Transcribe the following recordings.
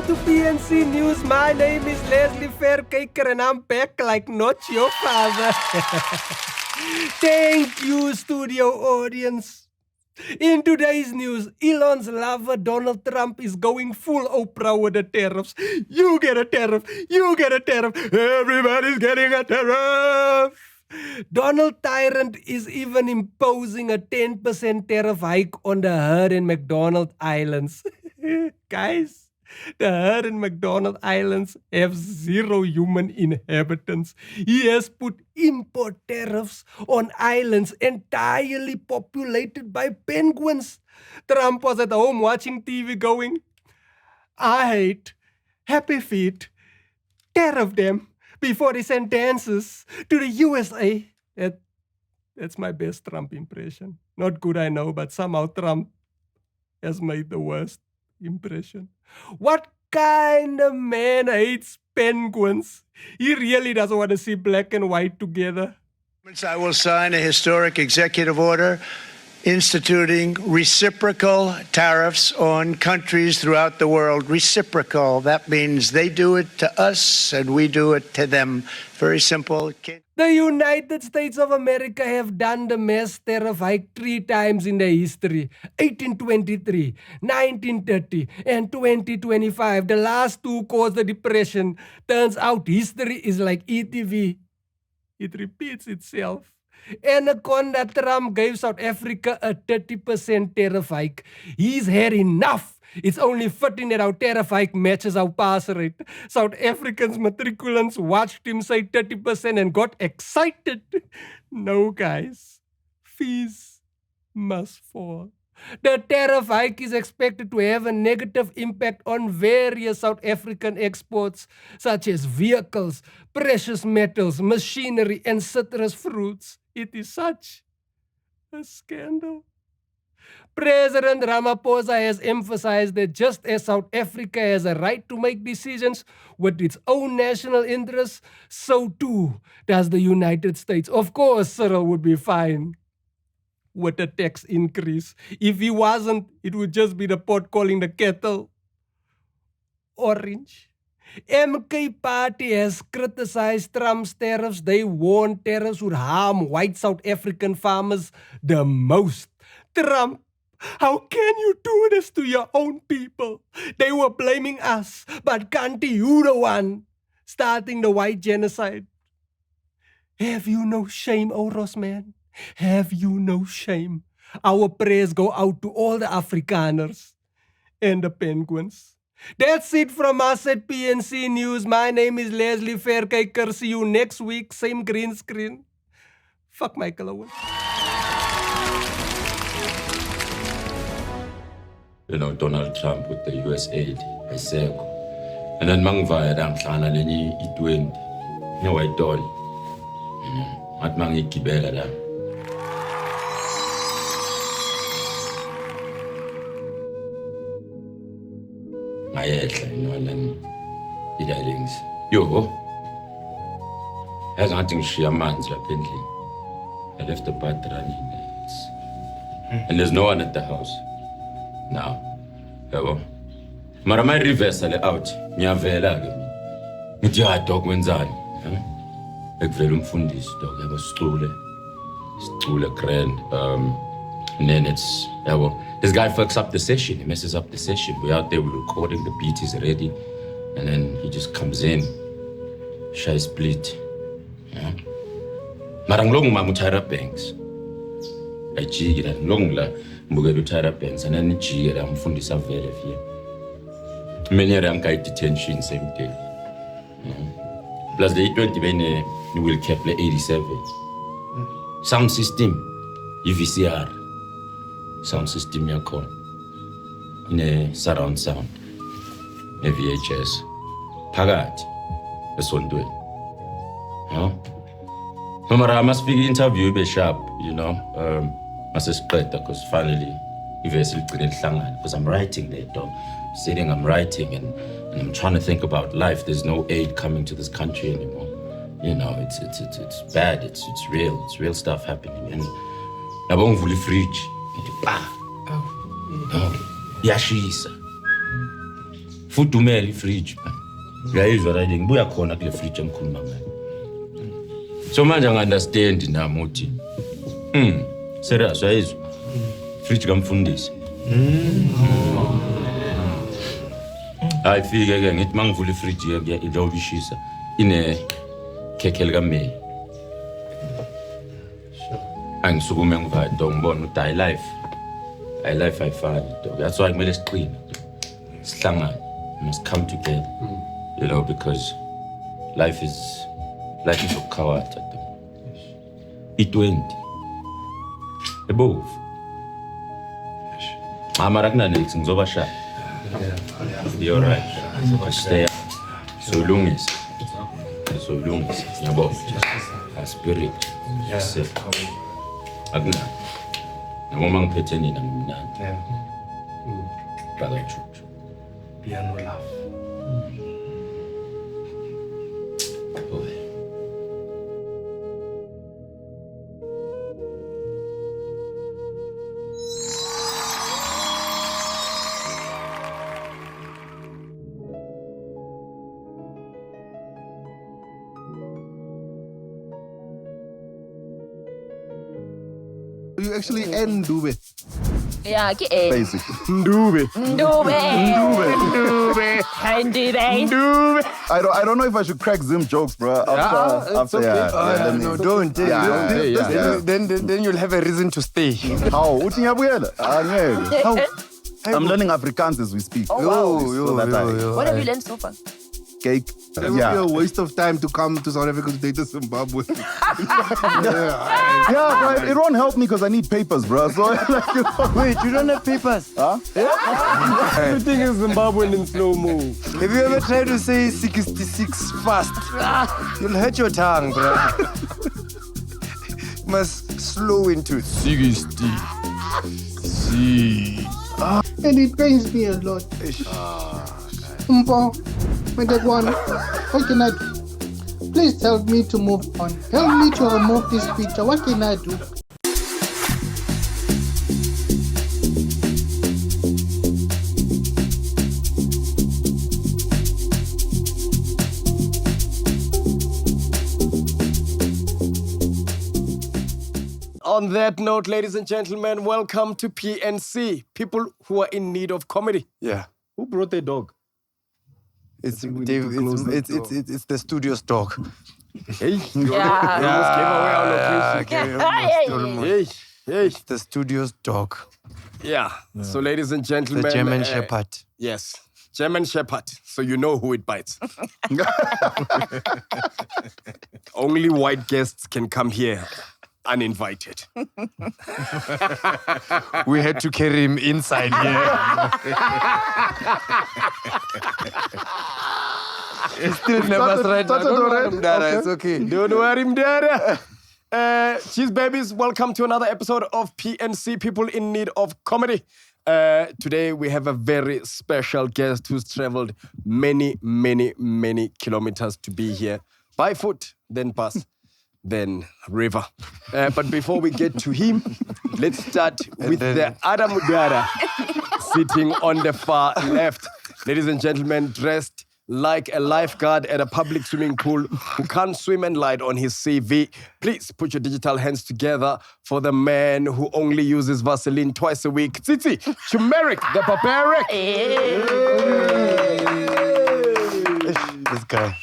to PNC News. My name is Leslie Faircaker and I'm back like not your father. Thank you, studio audience. In today's news, Elon's lover Donald Trump is going full Oprah with the tariffs. You get a tariff, you get a tariff, everybody's getting a tariff. Donald Tyrant is even imposing a 10% tariff hike on the herd in McDonald Islands. Guys, the herd in McDonald Islands have 0 human inhabitants. He has put import tariffs on islands entirely populated by penguins. Trump was at home watching TV going, I hate happy feet, tariff them before he send dances to the USA. That's my best Trump impression. Not good, I know, but somehow Trump has made the worst impression. What kind of man hates penguins? He really doesn't want to see black and white together. I will sign a historic executive order instituting reciprocal tariffs on countries throughout the world. Reciprocal, that means they do it to us and we do it to them. Very simple. The United States of America have done the mass tariff hike 3 times in their history. 1823, 1930, and 2025. The last 2 caused the Depression. Turns out history is like ETV. It repeats itself. Anaconda Trump gave South Africa a 30% tariff hike. He's had enough. It's only fitting that our tariff hike matches our pass rate. South Africans matriculants watched him say 30% and got excited. No, guys. Fees must fall. The tariff hike is expected to have a negative impact on various South African exports, such as vehicles, precious metals, machinery, and citrus fruits. It is such a scandal. President Ramaphosa has emphasized that just as South Africa has a right to make decisions with its own national interests, so too does the United States. Of course, Cyril would be fine with a tax increase. If he wasn't, it would just be the pot calling the kettle orange. MK Party has criticized Trump's tariffs. They warned tariffs would harm white South African farmers the most. Trump, how can you do this to your own people? They were blaming us, but can't you the one starting the white genocide? Have you no shame, Oros man? Have you no shame? Our prayers go out to all the Afrikaners and the penguins. That's it from us at PNC News. My name is Leslie Faircaker. See you next week, same green screen. Fuck Michael Owen. You know, Donald Trump with the US aid, Iseko. And then Mangvaya Damshana Leni I-20. You know, I told. At Mangi Kibela Dam. And then the darlings. Yo, has nothing she a man's apparently. I left the bat running. And there's no one at the house. Now, yabo. Mara my reverse out. Ngiyavela ke. Ngithi ya dog wenzani? Ekuvela umfundisi dog yabo Sicule grand. And then it's, this guy fucks up the session. He messes up the session. We're out there, we're recording, the beat is ready. And then he just comes in, shy split. Maranglong mamu Tariff banks. I jigger and long la Mugaru Tariff banks and then jigger and fundisa very few. Many rank detention same day. Plus the 20 when you will Kepler 87. Sound system, UVCR. Sound system you call in a surround sound, a VHS. Pagat, that's one do it. I must be interview be sharp, you know. Must spread because finally, because I'm writing there, dog. Sitting, I'm writing and I'm trying to think about life. There's no aid coming to this country anymore. You know, it's bad. It's real. It's real stuff happening. And I won't fully fridge. Yashisa. Futhi umele ifridge. Uyayizwa right ngibuya khona kule fridge emkhuluma ngayo. So manje ngiunderstand nami uthi serious uyayizwa. Fridge kamfundisi. Ayifike ke ngithi mangivula ifridge iyobishisa ine khekhe lika May. Angisukume ngivado ngibona ukuthi I life ayifani dog. That's why kumele siqine. Sihlangane. Must come together. You know, because life is ukukawata. I-20. Above. Mara kunalex ngizobashaya. You're right. Stay up. So lungisa. Yabo. Spirit. Yes. Akuna. Noma ngiphethe nina ngimnandi. Baka chuchu. Piano love. You actually end Dube. Yeah, Basic. Dube. I don't know if I should crack Zim jokes, bro. After okay. No, don't. Then you'll have a reason to stay. How? I'm learning Afrikaans as we speak. What have you learned so far? Cake. It would be a waste of time to come to South Africa to date Zimbabwe. But it won't help me because I need papers, bro. So, Wait, you don't have papers? Huh? Everything is Zimbabwean in slow-mo. Have you ever tried to say 66 fast? You'll hurt your tongue, bro. You must slow into it. 60. And it pains me a lot. Mpho, Modikoane, what can I do? Please help me to move on. Help me to remove this picture. What can I do? On that note, ladies and gentlemen, welcome to PNC, people who are in need of comedy. Yeah. Who brought their dog? It's the studio's dog. Hey. Yeah. We almost gave away our location. Hey. It's the studio's dog. Yeah. So, ladies and gentlemen. The German Shepherd. Yes. German Shepherd. So you know who it bites. Only white guests can come here. Uninvited. We had to carry him inside here. He still never tried. Don't worry, Mdara. It's okay. Don't worry, Mdara. Cheese babies, welcome to another episode of PNC, People in Need of Comedy. Today we have a very special guest who's traveled many kilometers to be here. By foot, then bus. Then river. But before we get to him, let's start with the Adam Mudara sitting on the far left. Ladies and gentlemen, dressed like a lifeguard at a public swimming pool who can't swim and light on his CV. Please put your digital hands together for the man who only uses Vaseline twice a week. Tsitsi, Chiumya, the barbaric. This guy.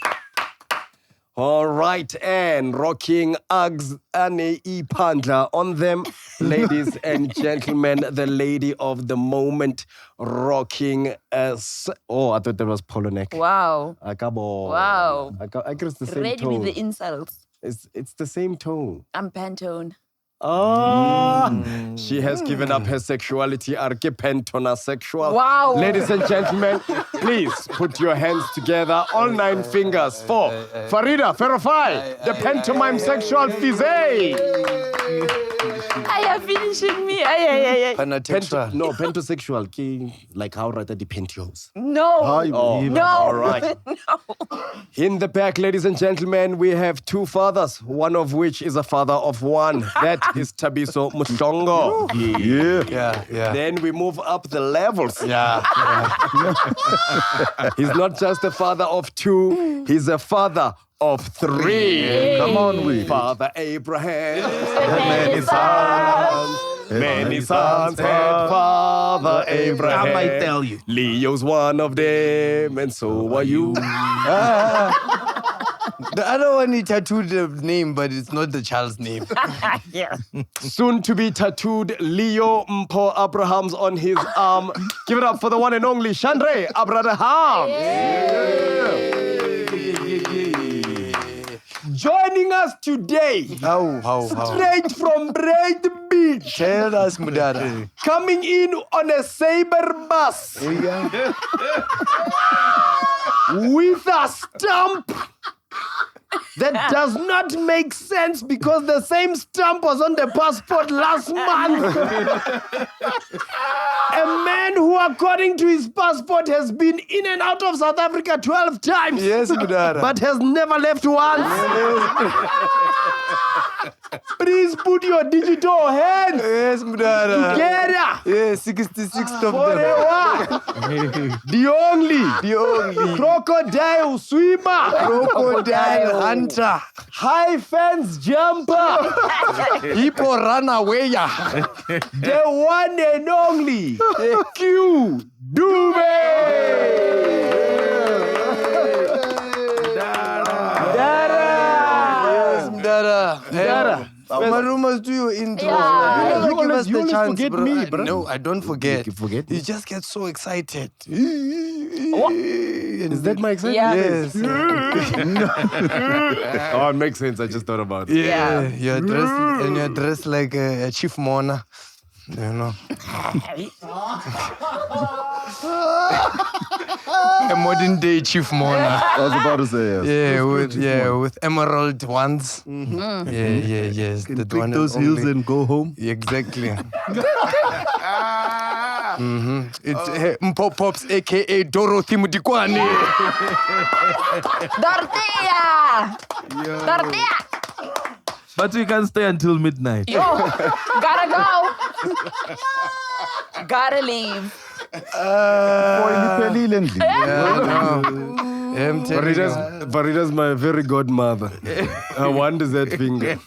All right, and rocking Uggs Ane Pandla on them, ladies and gentlemen, the lady of the moment, rocking as I thought that was polo neck. Wow. Akabo. Wow. I guess it's the same Ready tone. with the insults. It's the same tone. I'm Pantone. She has given up her sexuality. Arke pentona sexual. Wow. Ladies and gentlemen, please put your hands together, all 9 fingers for Farieda, Pharoahfi, the pantomime sexual fizzy. Are you finishing me? Ay. Pentatexual. No, pentasexual. Like how right at the pentos. No. No. All right. No. In the back, ladies and gentlemen, we have two fathers, one of which is a father of one. That is Thabiso Mhlongo. Yeah. Then we move up the levels. Yeah. He's not just a father of two, he's a father of three. Come on, we. Father Abraham. Many Many sons had Father Abraham. I might tell you. Leo's one of them, and so are you. The other one, he tattooed the name, but it's not the child's name. Yeah. Soon to be tattooed Leo Mpho Abrahams on his arm. Give it up for the one and only Chandre Abraham. Joining us today, How? straight from Braid Beach, Tell us, Mudara. coming in on a Sabre bus with a stamp that does not make sense because the same stamp was on the passport last month. A man who, according to his passport, has been in and out of South Africa 12 times. Yes, Mudara. But has never left once. Please put your digital hands Yes, Mudara. together. Yes, 66 of them. Forever. The only crocodile swimmer, Crocodile hunter. high fence jumper, Hippo runaway. the one and only Q Dube. Yes, Mudara. Dara. My rumors do your intro. Yeah. You give us you the always chance, forget bro. me, bro. No, I don't forget. You forget me? You just get so excited. Is that my excitement? Yeah. Yes. Oh, it makes sense. I just thought about it. Yeah. You're dressed like a chief mourner. You know. A modern day chief mourner. I was about to say yes. With emerald ones. Yes. Can The pick one those and heels only. and go home. Exactly. It's Mpho Pops, aka Dorothy Modikoane. Tortilla. But we can stay until midnight. Yo, gotta go. Gotta leave. Farida's my very godmother. Her wonders that finger.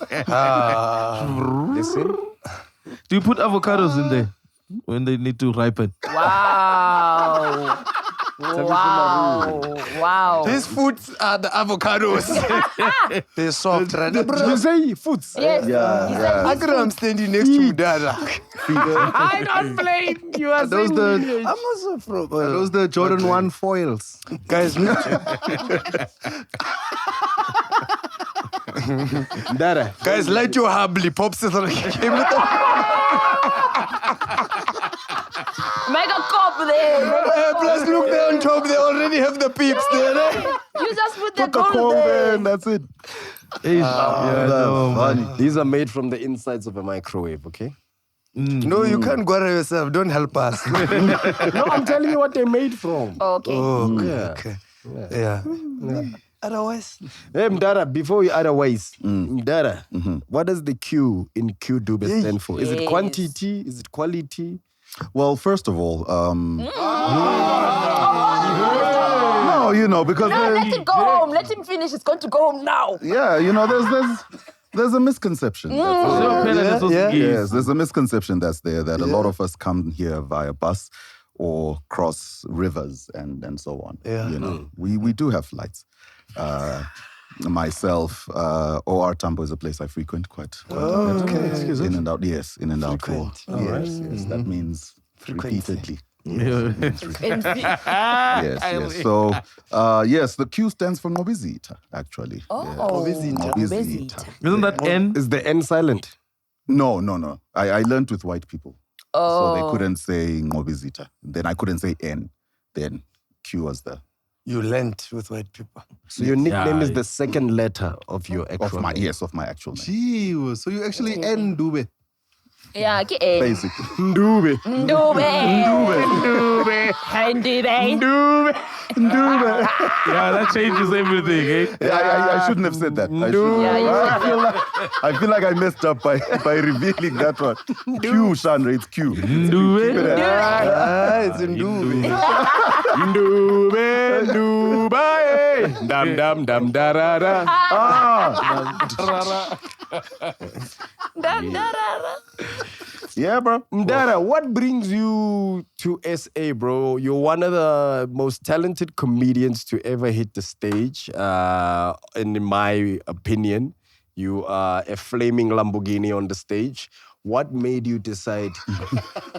Listen. Do you put avocados in there when they need to ripen? Wow. These foods are the avocados. They're soft, right? You say foods? Yes. I I'm standing next to Dada. I don't blame you. Are Those the I'm also from. those the Jordan 1 foils. Guys, Dara. guys, light your humbly pops. Make a cup there. Plus, look there on top. They already have the peeps there. Eh? You just put the Put the gold comb there there. and that's it. No, Funny. These are made from the insides of a microwave, okay? No, you can't go yourself. Don't help us. No, I'm telling you what they're made from. Okay. Okay. Yeah. Otherwise, Hey, Mdara, before you otherwise, Mdara, what does the Q in Q Dube stand for? Is it Yes. quantity? Is it quality? Well, first of all, no, you know, because No, let him go home. Let him finish. It's going to go home now. yeah, you know, there's a misconception. Yes, there's a misconception that's there that a lot of us come here via bus or cross rivers and so on. Yeah. You know, we do have flights. Myself, OR Tambo is a place I frequent quite okay. in and out. Yes, in and out. Frequent. Yes, that means repeatedly. MC. Yes. So, yes, the Q stands for Ngobizita, actually. Oh, Ngobizita. Isn't that N? Is the N silent? No. I learned with white people. So Oh. they couldn't say Ngobizita. Then I couldn't say N. Then Q was the You learnt with white people. So your nickname is the second letter of your actual of my name. of my actual name. Gee, so you actually end Dube. Yeah, ke A. basically. Dube. Dube. Dube. Yeah, that changes everything, eh? I shouldn't have said that. I feel like I messed up by revealing that one. Q, Chandra, it's Q. It's in Dube. Dube, Dubai. Dam dam dam da da da. Yeah, bro. Mdara, what brings you to SA, bro? You're one of the most talented comedians to ever hit the stage. And in my opinion, you are a flaming Lamborghini on the stage. What made you decide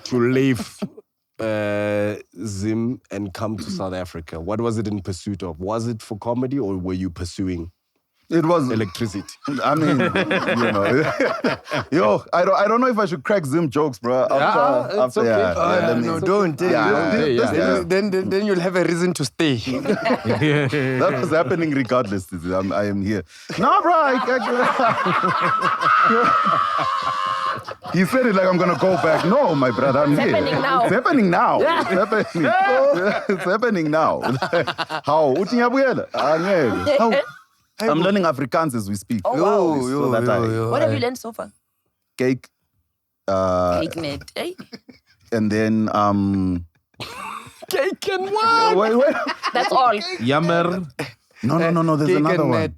to leave Zim and come to South Africa? What was it in pursuit of? Was it for comedy or were you pursuing It was electricity? I mean, you know, yo, I don't know if I should crack Zim jokes, bro. It's okay. No, don't. Then you'll have a reason to stay. That was happening regardless. I am here. No, bro. He said it like I'm gonna go back. No, my brother, I'm here. Happening now. It's happening now. It's happening. It's happening now. How? How? I'm learning Afrikaans as we speak. Oh, wow. What have you learned so far? Cake. Cake net, eh? And then Cake and what? wait. That's all. Yammer. No. There's another one.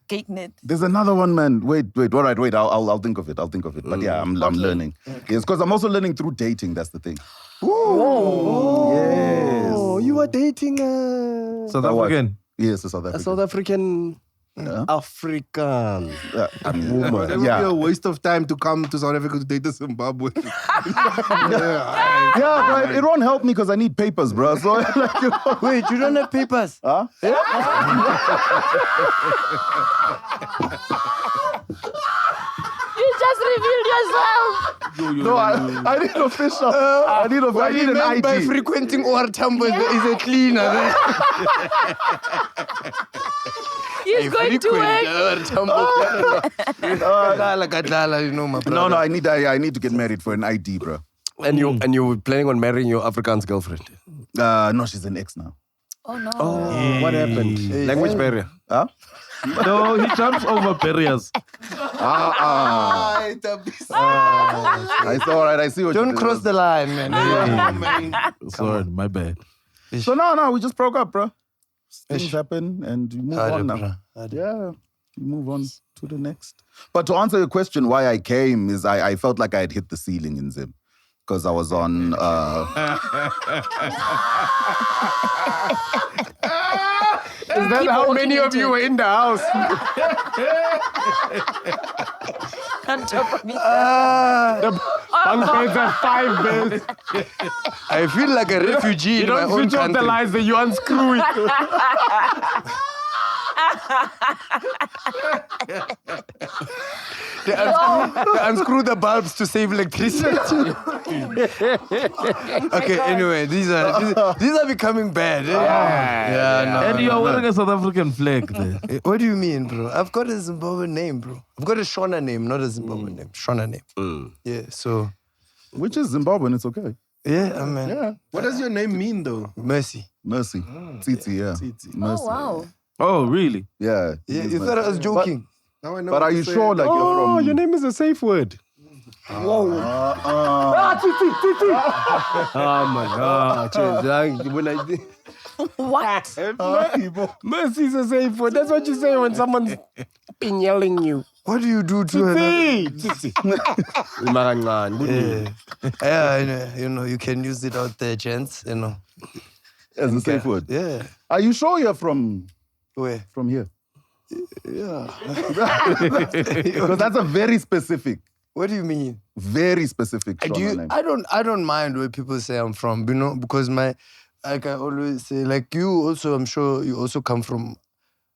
Cake net. There's another one, man. Wait. All right, wait. I'll think of it. But yeah, I'm learning. Yes, because I'm also learning through dating. That's the thing. Oh, Yes. you are dating South African. Yes, a South a African. South African African woman. It It would be a waste of time to come to South Africa to date a Zimbabwe. Yeah, but it won't help me because I need papers, bro. So, like, you know. Wait, you don't have papers? Huh? You just revealed yourself. No, I need official. I need an ID. By frequenting OR Tambo is a cleaner. He's going to work. You know, my brother. No, I need to get married for an ID, bro. And you planning on marrying your Afrikaans girlfriend? No, she's an ex now. Oh, no. What happened? Language barrier. Huh? No, he jumps over barriers. I saw. All right, I see what. Don't cross the line, man. Sorry, my bad. So no, we just broke up, bro. Things happen and you move on now. Yeah, you move on to the next. But to answer your question, why I came is I felt like I had hit the ceiling in Zim. Because I was on... Is that how many of you were in the house? Can't talk me. The bunk beds are 5 beds. I feel like a refugee You in my don't own switch off the country. lights, then you unscrew it. They unscrew the bulbs to save electricity. Okay, anyway, these are becoming bad. Yeah, no. And you're wearing a South African flag there. What do you mean, bro? I've got a Zimbabwean name, bro. I've got a Shona name, not a Zimbabwean name. Shona name. Yeah, so... Which is Zimbabwean, it's okay. Yeah, I mean... Yeah. What does your name mean, though? Mercy. Mercy. Tsitsi, yeah. Tsitsi. Mercy. Oh, wow. Oh, really? Yeah. Yeah, you thought I was joking. Now I know But what are to you say. sure, like, you're Oh, from... your name is a safe word. Whoa. Oh my God. What? Mercy is a safe word. That's what you say when someone's been yelling you. What do you do to her? Yeah, you know, you can use it out there, gents, you know. As a safe word. Yeah. Are you sure you're from Where? here? Yeah. Because that's a very specific, What do you mean? very specific Shona name. I don't mind where people say I'm from, you know, because like I always say, like you also, I'm sure you also come from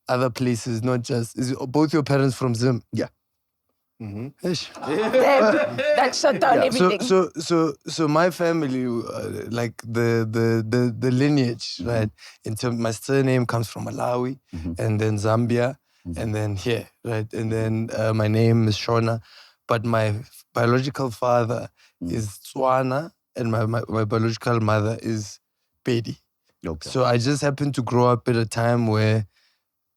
other places, not just, is both your parents from Zim? Yeah. Ish. That shut down everything. So my family, like the lineage, right? In terms, my surname comes from Malawi, and then Zambia, and then here, right? And then my name is Shona, but my biological father is Tswana and my biological mother is Pedi. Okay. So I just happened to grow up at a time where,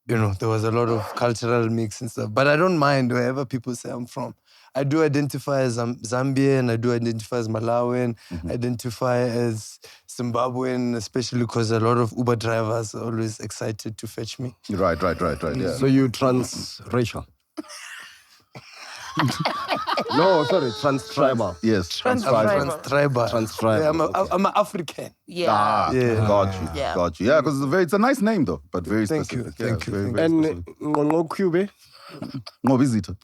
there was a lot of cultural mix and stuff. But I don't mind wherever people say I'm from. I do identify as Zambian, I do identify as Malawian, identify as Zimbabwean, especially because a lot of Uber drivers are always excited to fetch me. Right, yeah. So you transracial? No, sorry, trans-tribal. Yes, Trans-tribal. Trans-tribal. Yeah, I'm an African. Yeah. Got you. Yeah. Got you. Yeah, because it's a nice name though, but very Thank specific. you, thank you, Very, thank very And specific. Ngqongqo No visitor.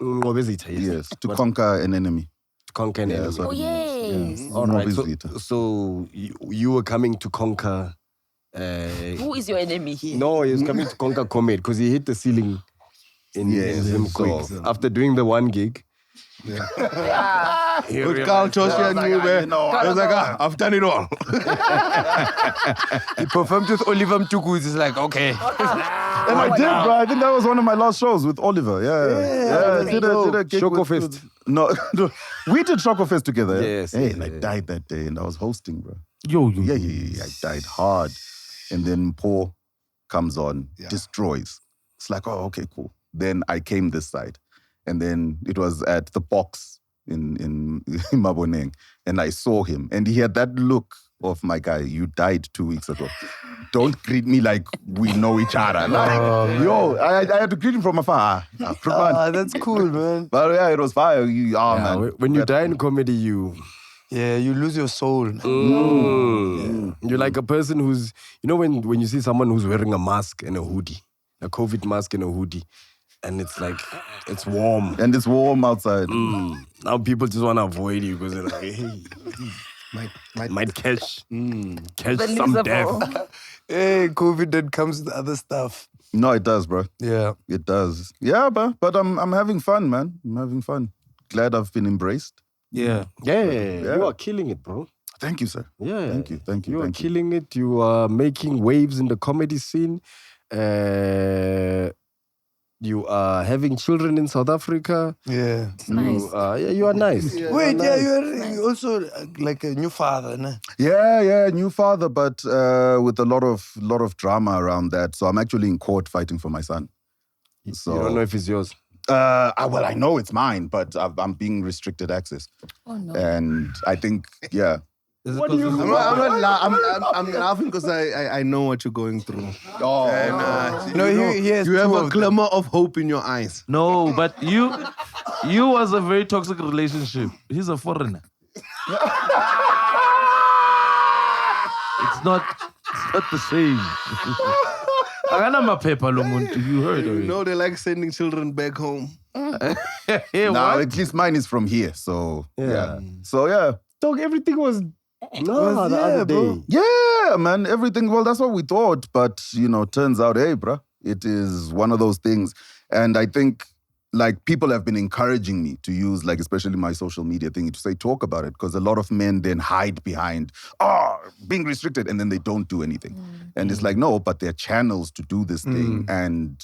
yes. Yes, to conquer an enemy. Conquer an Yeah, enemy. so- Oh, yes. All No right. visitor. So you were coming to conquer. Who is your enemy here? No, he was coming to conquer Comet because he hit the ceiling in him quick. After doing the one gig. Yeah. With Carl Joshua and Dube. I was like, I've done it all. He performed with Oliver Mtukuz. It's like, okay. And I did, bro. I think that was one of my last shows with Oliver. Yeah. Did a gig Choco with- Fest. No, we did Choco Fest together. Yeah? Yes, Hey, yes, and I died that day, and I was hosting, bro. Yo. Yeah. I died hard, and then Mpho comes on, destroys. It's like, oh, okay, cool. Then I came this side, and then it was at the box in Maboneng, and I saw him, and he had that look of, my guy, you died 2 weeks ago. Don't greet me like we know each other. Like, yo, I had to greet him from afar. That's cool, man. But yeah, it was fire. Man. When you die in comedy, you lose your soul. You're like a person who's, when you see someone who's wearing a mask and a hoodie, a COVID mask and a hoodie, and it's like, it's warm. And it's warm outside. Now people just want to avoid you because they're like, hey, might catch some death. Hey, COVID then comes with other stuff. No, it does, bro. Yeah. It does. Yeah, but I'm having fun, man. I'm having fun. Glad I've been embraced. Yeah. You are killing it, bro. Thank you, sir. Yeah. Thank you. You are killing it. You are making waves in the comedy scene. You are having children in South Africa. Yeah. It's nice. You are nice. Wait, you're also like a new father, nah? Yeah, new father, but with a lot of drama around that. So I'm actually in court fighting for my son. So You don't know if it's yours. Well, I know it's mine, but I'm being restricted access. Oh, no. And I think, yeah. What do you I'm laughing because I know what you're going through. Oh, And, he has you have two a of glimmer of hope in your eyes. No, but you was a very toxic relationship. He's a foreigner. It's not the same. You heard of it. No, they like sending children back home. Hey, now, what? at least mine is from here. So, yeah. So, yeah. Dog, everything was the other day. bro. Yeah, man, everything. Well, that's what we thought. But, turns out, hey, bruh, it is one of those things. And I think, like, people have been encouraging me to use, like, especially my social media thing to say, talk about it. Because a lot of men then hide behind, being restricted, and then they don't do anything. And it's like, no, but there are channels to do this thing. And,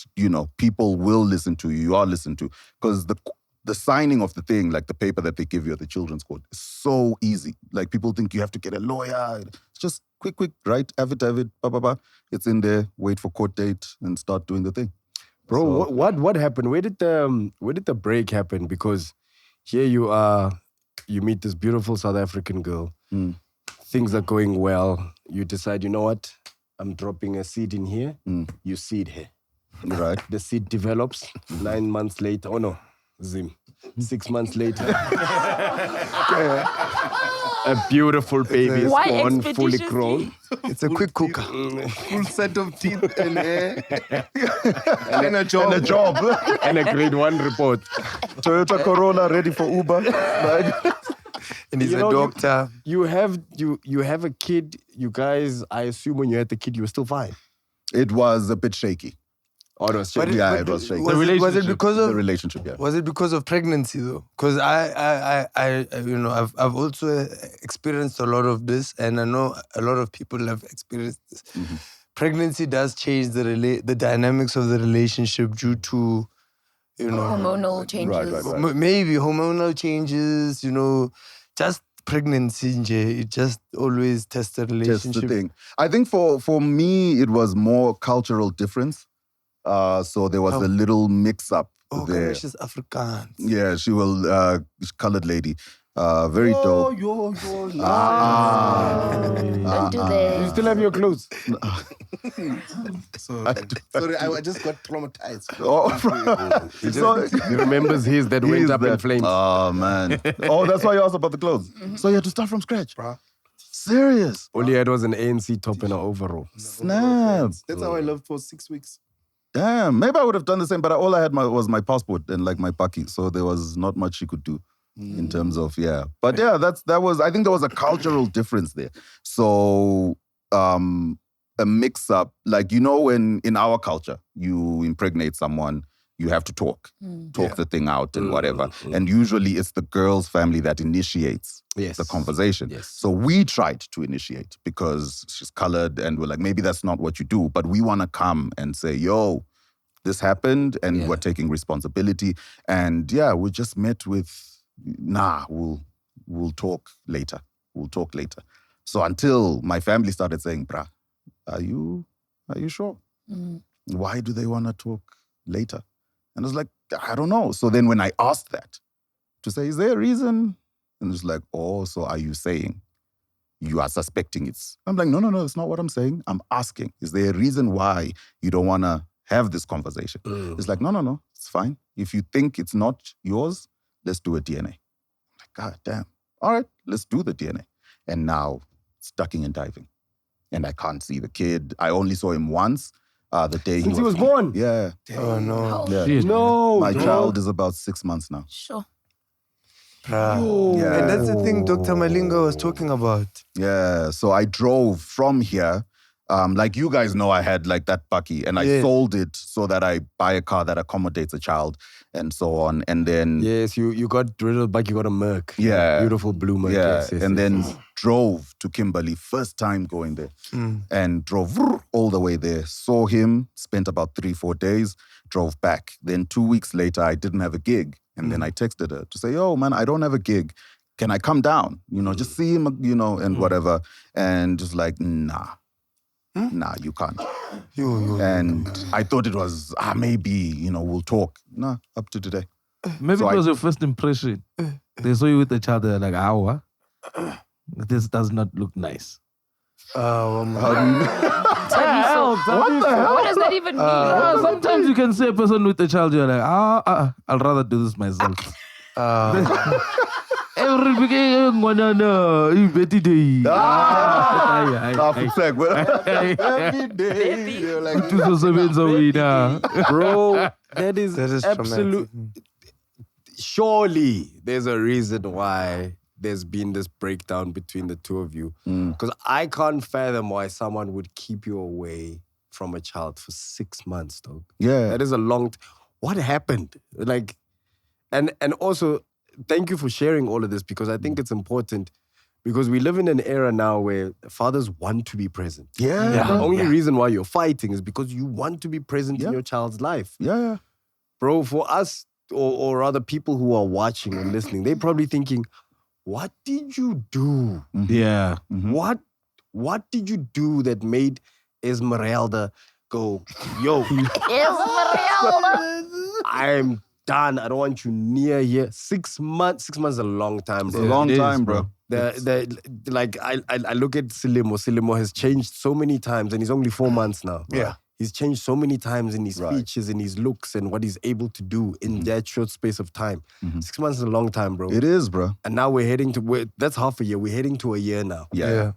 people will listen to you. You are listened to. Because the signing of the thing, like the paper that they give you at the children's court, is so easy. Like, people think you have to get a lawyer. It's just quick, right? Affidavit, It's in there, wait for court date, and start doing the thing. Bro, what happened? Where did the break happen? Because here you are, you meet this beautiful South African girl. Things are going well. You decide, you know what? I'm dropping a seed in here. You seed her. Right. The seed develops. 9 months later. Oh no. 6 months later. A beautiful baby is Why born, fully expeditiously? grown. It's a quick cooker. Full set of teeth and hair. and a job. And a job. And a grade 1 report. Toyota Corolla ready for Uber. And he's a doctor. You have a kid. You guys, I assume when you had the kid, you were still fine. It was a bit shaky. Oh, it was But shaky. It was shaky. Was it because The of relationship, yeah. Was it because of pregnancy though? Because I've also experienced a lot of this, and I know a lot of people have experienced this. Pregnancy does change the dynamics of the relationship due to, you know. Hormonal changes. Maybe hormonal changes, you know, just pregnancy, it just always tests the relationship. Just the thing. I think for me, it was more cultural difference. So there was a little mix-up there. She's Afrikaans. Yeah, she was colored lady. Very dope. Don't do that. You still have your clothes? Sorry, I just got traumatized. He remembers his that went up in flames. Oh, man. Oh, that's why you asked about the clothes. So you had to start from scratch, bro. Serious? All he had was an ANC top and an overall. Snap. That's how I lived for 6 weeks. Damn. Maybe I would have done the same, but all I had was my passport and like my paki. So there was not much she could do. In terms of, But yeah, I think there was a cultural difference there. So a mix-up, like, you know, when in our culture, you impregnate someone, you have to talk the thing out and whatever. And usually it's the girl's family that initiates the conversation. Yes. So we tried to initiate because she's colored and we're like, maybe that's not what you do, but we want to come and say, yo, this happened and we're taking responsibility. And we just met with, we'll talk later. We'll talk later. So until my family started saying, brah, are you sure? Why do they want to talk later? And I was like, I don't know. So then when I asked that, to say, is there a reason? And it's like, oh, so are you saying you are suspecting it's... I'm like, no, it's not what I'm saying. I'm asking, is there a reason why you don't want to have this conversation? It's like, no, it's fine. If you think it's not yours, let's do a DNA. I'm like, God damn. All right, let's do the DNA. And now it's ducking and diving. And I can't see the kid. I only saw him once. The day Since he was born? Yeah. Oh, no. Yeah. No. My child is about 6 months now. Sure. Yeah. And that's the thing Dr. Malinga was talking about. Yeah. So I drove from here. Like you guys know, I had like that bucky and I sold it so that I buy a car that accommodates a child and so on. And then... Yes, you got rid of the bucky, you got a Merc. Yeah. Beautiful blue Merc. Yeah. Yes, and then drove to Kimberley, first time going there. And drove all the way there. Saw him, spent about 3-4 days, drove back. Then 2 weeks later, I didn't have a gig. And then I texted her to say, yo, man, I don't have a gig. Can I come down? You know, just see him, you know, and whatever. And just like, nah, you can't. And I thought it was, maybe, you know, we'll talk. Nah, up to today. Maybe it was your first impression. They saw you with the child, they're like, this does not look nice. What does that even mean? Sometimes you can see a person with a child, you're like, I'll rather do this myself. Every beginning, Betty Day. Every day. They're like, bro, that is absolute. Traumatic. Surely there's a reason why there's been this breakdown between the two of you. Because I can't fathom why someone would keep you away from a child for 6 months, dog. Yeah. That is a long... What happened? Like, and also, thank you for sharing all of this because I think it's important because we live in an era now where fathers want to be present. Yeah. The only reason why you're fighting is because you want to be present in your child's life. Yeah. Bro, for us, or rather people who are watching and listening, they're probably thinking, what did you do? Yeah. What did you do that made Esmeralda go, yo, Esmeralda! I'm done. I don't want you near here. 6 months. 6 months is a long time, bro. It's a long time, bro. I look at Silimo. Silimo has changed so many times and he's only 4 months now. Yeah. He's changed so many times in his features, in his looks, and what he's able to do in that short space of time. 6 months is a long time, bro. It is, bro. And now we're heading to, that's half a year. We're heading to a year now. Yeah.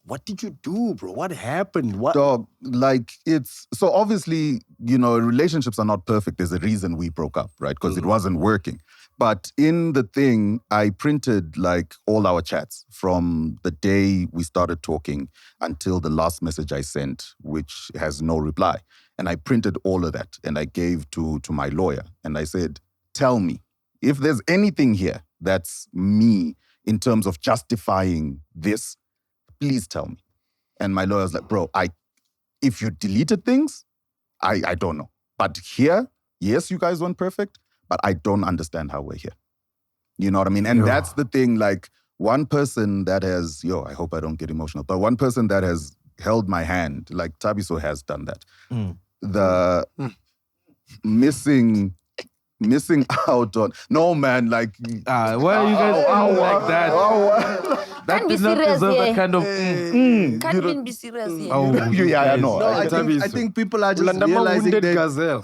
What did you do, bro? What happened? Dog, like so obviously, you know, relationships are not perfect. There's a reason we broke up, right? Because it wasn't working. But in the thing, I printed like all our chats from the day we started talking until the last message I sent, which has no reply. And I printed all of that and I gave to my lawyer. And I said, tell me, if there's anything here that's me in terms of justifying this, please tell me. And my lawyer's like, bro, if you deleted things, I don't know. But here, yes, you guys weren't perfect, but I don't understand how we're here. You know what I mean? And that's the thing, like one person that has, I hope I don't get emotional, but one person that has held my hand, like Thabiso has done that. The missing out on, no man, like. Why are you guys like that? That did not deserve that kind of. Can't even be serious here. I know. No, I think people are just realizing that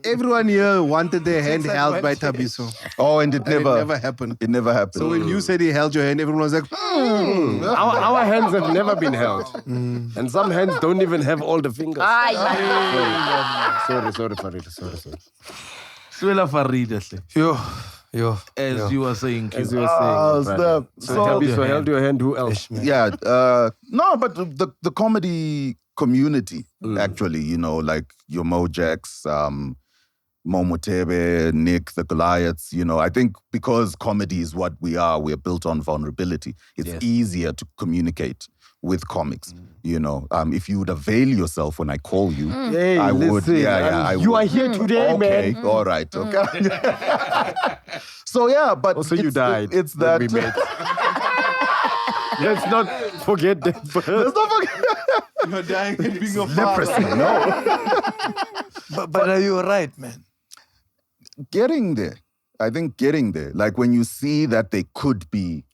everyone here wanted their hand held by Thabiso. Oh, and it never happened. It never happened. So when you said he held your hand, everyone was like, Our hands have never been held. And some hands don't even have all the fingers. Sorry, Farieda. Sorry. Swela Farieda. As you were saying. As you were saying. Snap. So Thabiso held your hand, who else? Yeah. No, but the comedy community, actually, like your Mojacks, Mo Motebe, Nick, the Goliaths, I think because comedy is what we are, we're built on vulnerability. It's easier to communicate with comics, If you would avail yourself when I call you, I would. I would. You are here today, man. Okay, all right, okay. So, but also you died. It's that. We met. Let's not forget that. Let's not forget. You're dying and being a leprosy, no. But are you alright, man? Getting there. I think getting there. Like when you see that they could be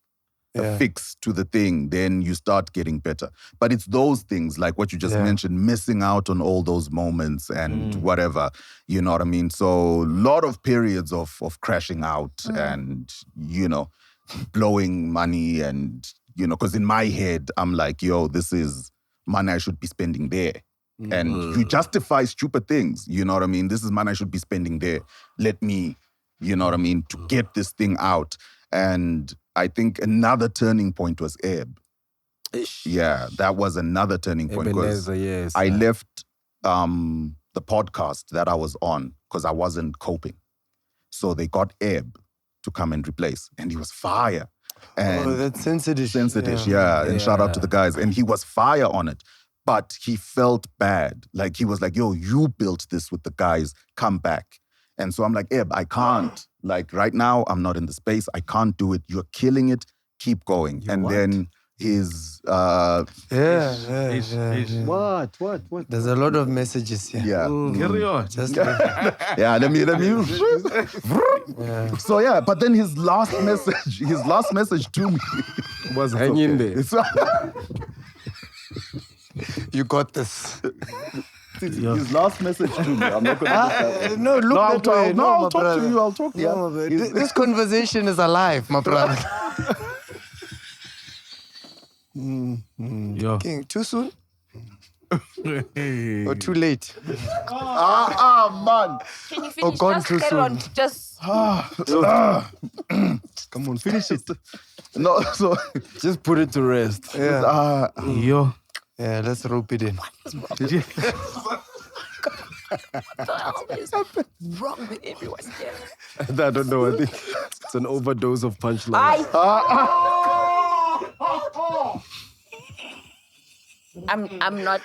a fix to the thing, then you start getting better. But it's those things, like what you just mentioned, missing out on all those moments and whatever, you know what I mean? So a lot of periods of crashing out and, blowing money and, because in my head, I'm like, this is money I should be spending there. And you justify stupid things, you know what I mean? This is money I should be spending there. Let me, you know what I mean, to get this thing out. And I think another turning point was Ebb. Yeah, that was another turning point because I left the podcast that I was on because I wasn't coping. So they got Ebb to come and replace, and he was fire. And that's sensitive. And shout out to the guys. And he was fire on it, but he felt bad. Like he was like, you built this with the guys, come back. And so I'm like, Ebb, I can't. Like right now, I'm not in the space. I can't do it. You're killing it. Keep going. Then his... What? What? There's a lot of messages here. Yeah. Carry on. Just let me. So but then his last message to me was hanging there. You got this. His last message to me. I'm not going to. I'll talk to you. I'll talk to you. No, this conversation is alive, my brother. King, too soon? Or too late? Man. Can you finish? Gone Just too carry soon. on. Just Come on, finish it. No, so just put it to rest. Yeah, let's rope it in. always wrong with everyone here. I don't know. I think it's an overdose of punchlines. I'm not.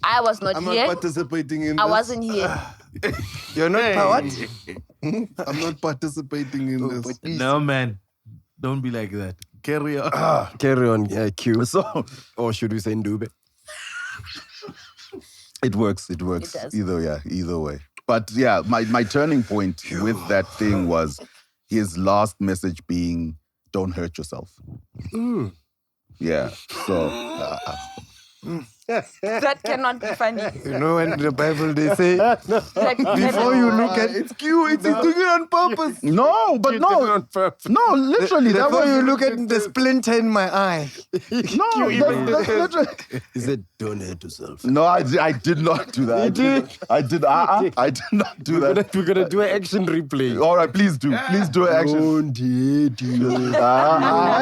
I was not I'm here. not participating in I this. wasn't here. You're not what? I'm not participating in this. No, man. Don't be like that. Carry on. Carry on, Q. So, or should we say Dube? It works. It does. Either way. But yeah, my turning point with that thing was his last message being, "Don't hurt yourself." Yeah. So. That cannot be funny. You know, in the Bible they say, Before you look at It's cute. He's doing it on purpose. No, but no, literally. That before was you look at the splinter in my eye. no. That's literally. He said, "Don't hurt yourself." No, I did not do that. You did? I did. I did not do that. We're gonna do an action replay. All right, please do. Please do an action. Why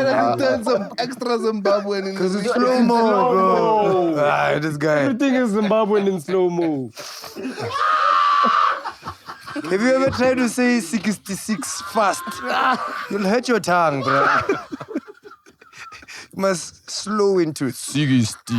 don't you turn some extra Zimbabwean in Because it's slow-mo, bro. This guy. Everything is Zimbabwean in slow-mo. Have you ever tried to say 66 fast? You'll hurt your tongue, bro. You must slow into it. 60.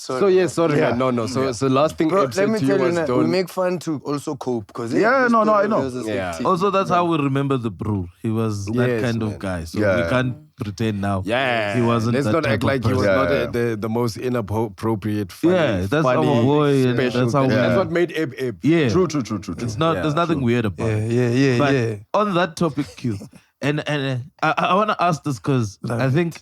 sorry, man. No. So last thing Abe Let said me to you tell you, was we don't. make fun to also cope. Cause I know. Yeah. Also, that's how we remember the brew. He was that Yes, kind man. of guy. So Yeah. we can't pretend now. Yeah, He wasn't Let's that not type act of like he was person. not the most inappropriate. Funny, Yeah, that's funny, our boy, and special that's how thing. we- That's what made Abe. Yeah. True. It's not. There's nothing weird about it. Yeah. But on that topic, Q, and I want to ask this because I think,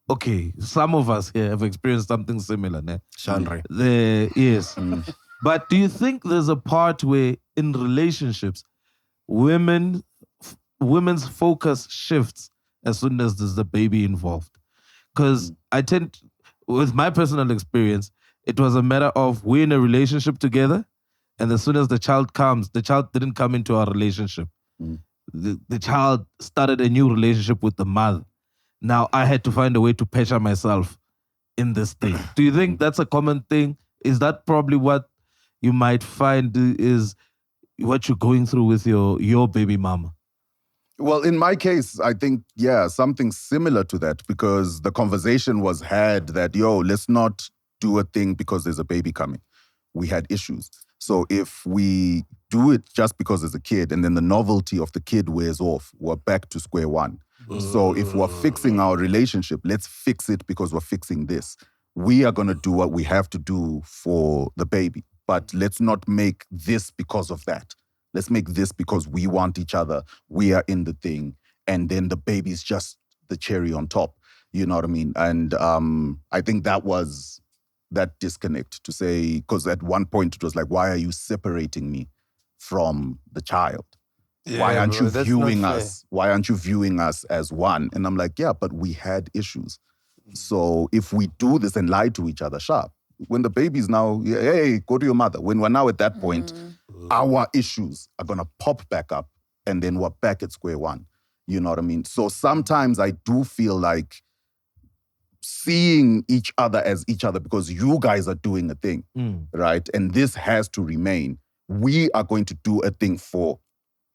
okay, some of us here have experienced something similar. Ne? Genre. Yes. But do you think there's a part where in relationships, women's focus shifts as soon as there's a baby involved? Because I tend, with my personal experience, it was a matter of we're in a relationship together, and as soon as the child comes, the child didn't come into our relationship. The child started a new relationship with the mother. Now I had to find a way to pressure myself in this thing. Do you think that's a common thing? Is that probably what you might find is what you're going through with your baby mama? Well, in my case, I think, something similar to that, because the conversation was had that, let's not do a thing because there's a baby coming. We had issues. So if we do it just because there's a kid and then the novelty of the kid wears off, we're back to square one. So if we're fixing our relationship, let's fix it because we're fixing this. We are going to do what we have to do for the baby, but let's not make this because of that. Let's make this because we want each other. We are in the thing. And then the baby's just the cherry on top. You know what I mean? And I think that was that disconnect to say, because at one point it was like, why are you separating me from the child? Why aren't you viewing us? Why aren't you viewing us as one? And I'm like, but we had issues. So if we do this and lie to each other, sharp. When the baby's now, hey, go to your mother. When we're now at that point, our issues are going to pop back up and then we're back at square one. You know what I mean? So sometimes I do feel like seeing each other as each other because you guys are doing a thing, right? And this has to remain. We are going to do a thing for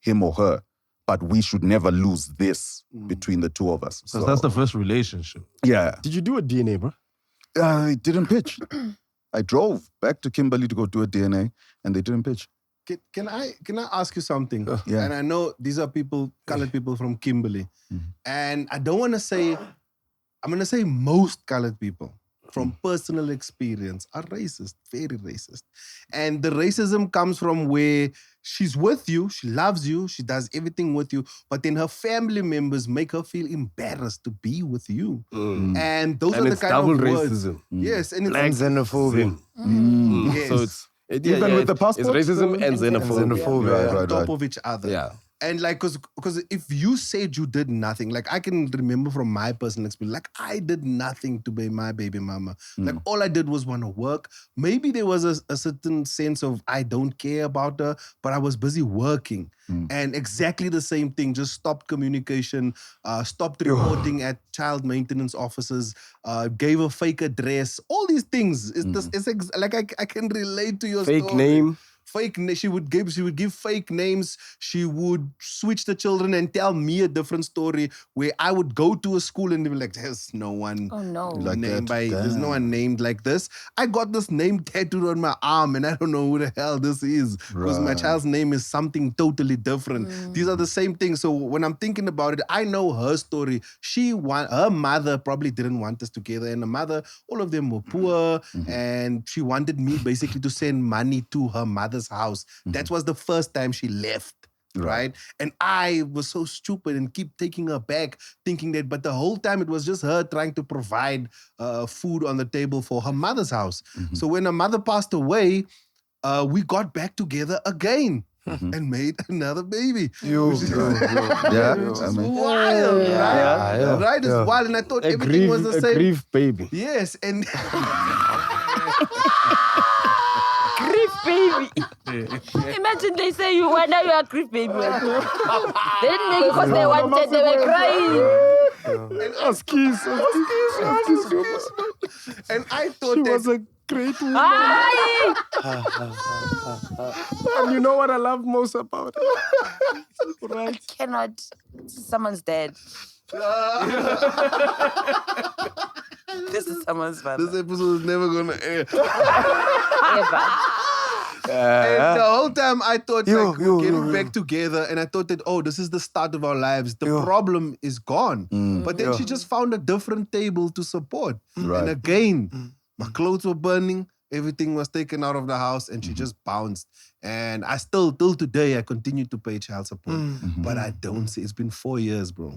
him or her, but we should never lose this between the two of us. Because that's the first relationship. Yeah. Did you do a DNA, bro? I didn't pitch. I drove back to Kimberley to go do a DNA, and they didn't pitch. Can I ask you something? Yeah. And I know these are colored people from Kimberley. And I don't want to say, I'm going to say most colored people from personal experience are racist, very racist. And the racism comes from where she's with you, she loves you, she does everything with you, but then her family members make her feel embarrassed to be with you. And those are the kind double of racism. words. Yes, and it's Black xenophobia. Yes. So it's Even with the passport? It's racism and xenophobia. On top of each other. Yeah. And like, because if you said you did nothing, like I can remember from my personal experience, like I did nothing to be my baby mama. Like all I did was want to work. Maybe there was a certain sense of I don't care about her, but I was busy working. And exactly the same thing, just stopped communication, stopped reporting at child maintenance offices, gave a fake address, all these things. Like I can relate to your Fake story. name. She would give fake names. She would switch the children and tell me a different story where I would go to a school and they be like, there's no one there's no one named like this. I got this name tattooed on my arm and I don't know who the hell this is because my child's name is something totally different. These are the same things. So when I'm thinking about it, I know her story. Her mother probably didn't want us together, and the mother, all of them were poor, and she wanted me basically to send money to her mother's house. That was the first time she left. Right. And I was so stupid and keep taking her back, thinking that, but the whole time it was just her trying to provide food on the table for her mother's house. So when her mother passed away, we got back together again. And made another baby. Which is wild, right? Right? It's wild. And I thought everything was the same. A grief baby. Yes. And Grief baby. Imagine they say you were now you are grief baby. They didn't make it because they wanted, they were crying. And Askies. And I thought She that was a great woman. Aye. And you know what I love most about it? I cannot. Someone's dead. This is someone's father. This episode is never gonna air. Ever. And the whole time I thought we're getting back together, and I thought that, oh, this is the start of our lives. The problem is gone. But then she just found a different table to support. Right. And again, my clothes were burning. Everything was taken out of the house, and she just bounced. And I still, till today, I continue to pay child support. But I don't see. It's been 4 years, bro.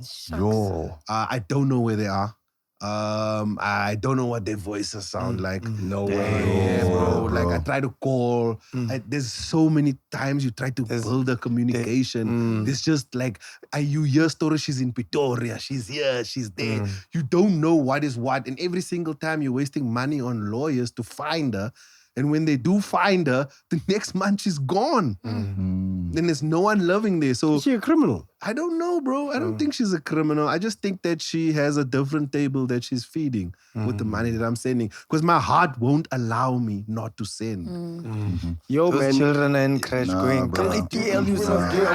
I don't know where they are. I don't know what their voices sound like. No way, bro. Like I try to call. There's so many times you try to build a communication. It's just like you hear stories. She's in Pretoria. She's here. She's there. You don't know what is what. And every single time you're wasting money on lawyers to find her. And when they do find her, the next month she's gone. Then there's no one living there. So is she a criminal? I don't know, bro. I don't think she's a criminal. I just think that she has a different table that she's feeding with the money that I'm sending. Because my heart won't allow me not to send. Yo, Those man. children are in crash going, come I tell you something.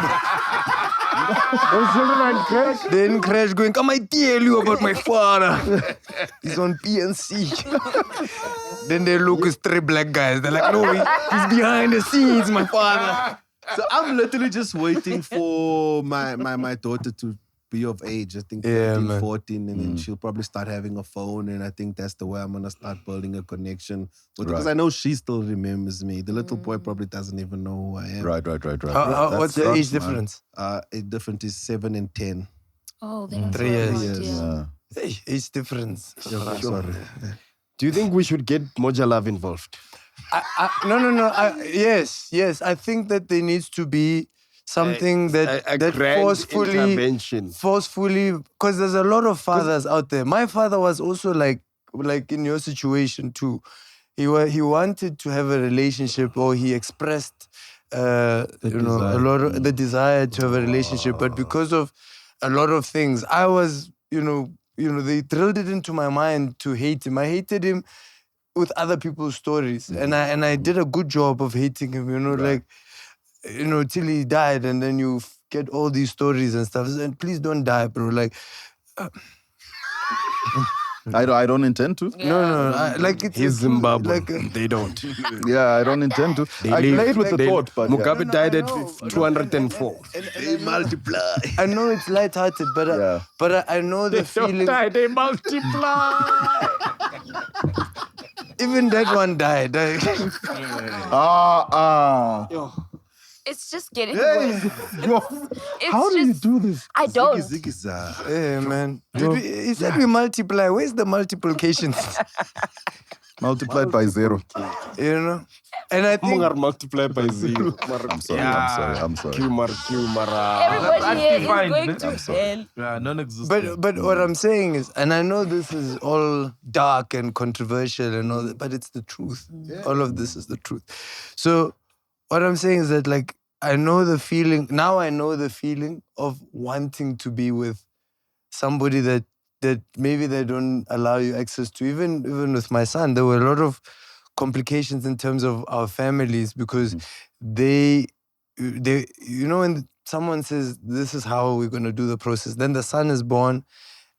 Those children are in crash? They're in crash going, come I tell you about my father. He's on PNC. Then they look as 3 black guys. They're like, no, he's behind the scenes, my father. So I'm literally just waiting for my daughter to be of age. I think 13, 14, and then she'll probably start having a phone. And I think that's the way I'm going to start building a connection with her. Because I know she still remembers me. The little boy probably doesn't even know who I am. Right. What's the age difference? Age difference is 7 and 10. Oh, then 3 years. Yeah. Hey, age difference. Sorry. Do you think we should get Moja Love involved? No. Yes. I think that there needs to be something that forcefully, because there's a lot of fathers out there. My father was also like in your situation too. He wanted to have a relationship, or he expressed a lot of the desire to have a relationship, but because of a lot of things, I was they drilled it into my mind to hate him. I hated him with other people's stories, and I did a good job of hating him. Till he died, and then you get all these stories and stuff. And please don't die, bro. Like, I don't intend to. No. He's Zimbabwe. They don't. Yeah, I don't intend to. I played with the thought, but Mugabe died at 204. They multiply. I know it's lighthearted, but I know the feeling. Die, they multiply. Even that one died. It's just getting worse. How do you do this? I don't. Hey, man. He said we multiply. Where's the multiplication? Multiplied by 0. And I think... multiplied by 0. I'm sorry. Everybody here is going to hell. Yeah, non-existent. But what I'm saying is, and I know this is all dark and controversial and all that, but it's the truth. All of this is the truth. So what I'm saying is that, like, I know the feeling of wanting to be with somebody that maybe they don't allow you access to. Even with my son, there were a lot of complications in terms of our families because they when someone says this is how we're going to do the process, then the son is born,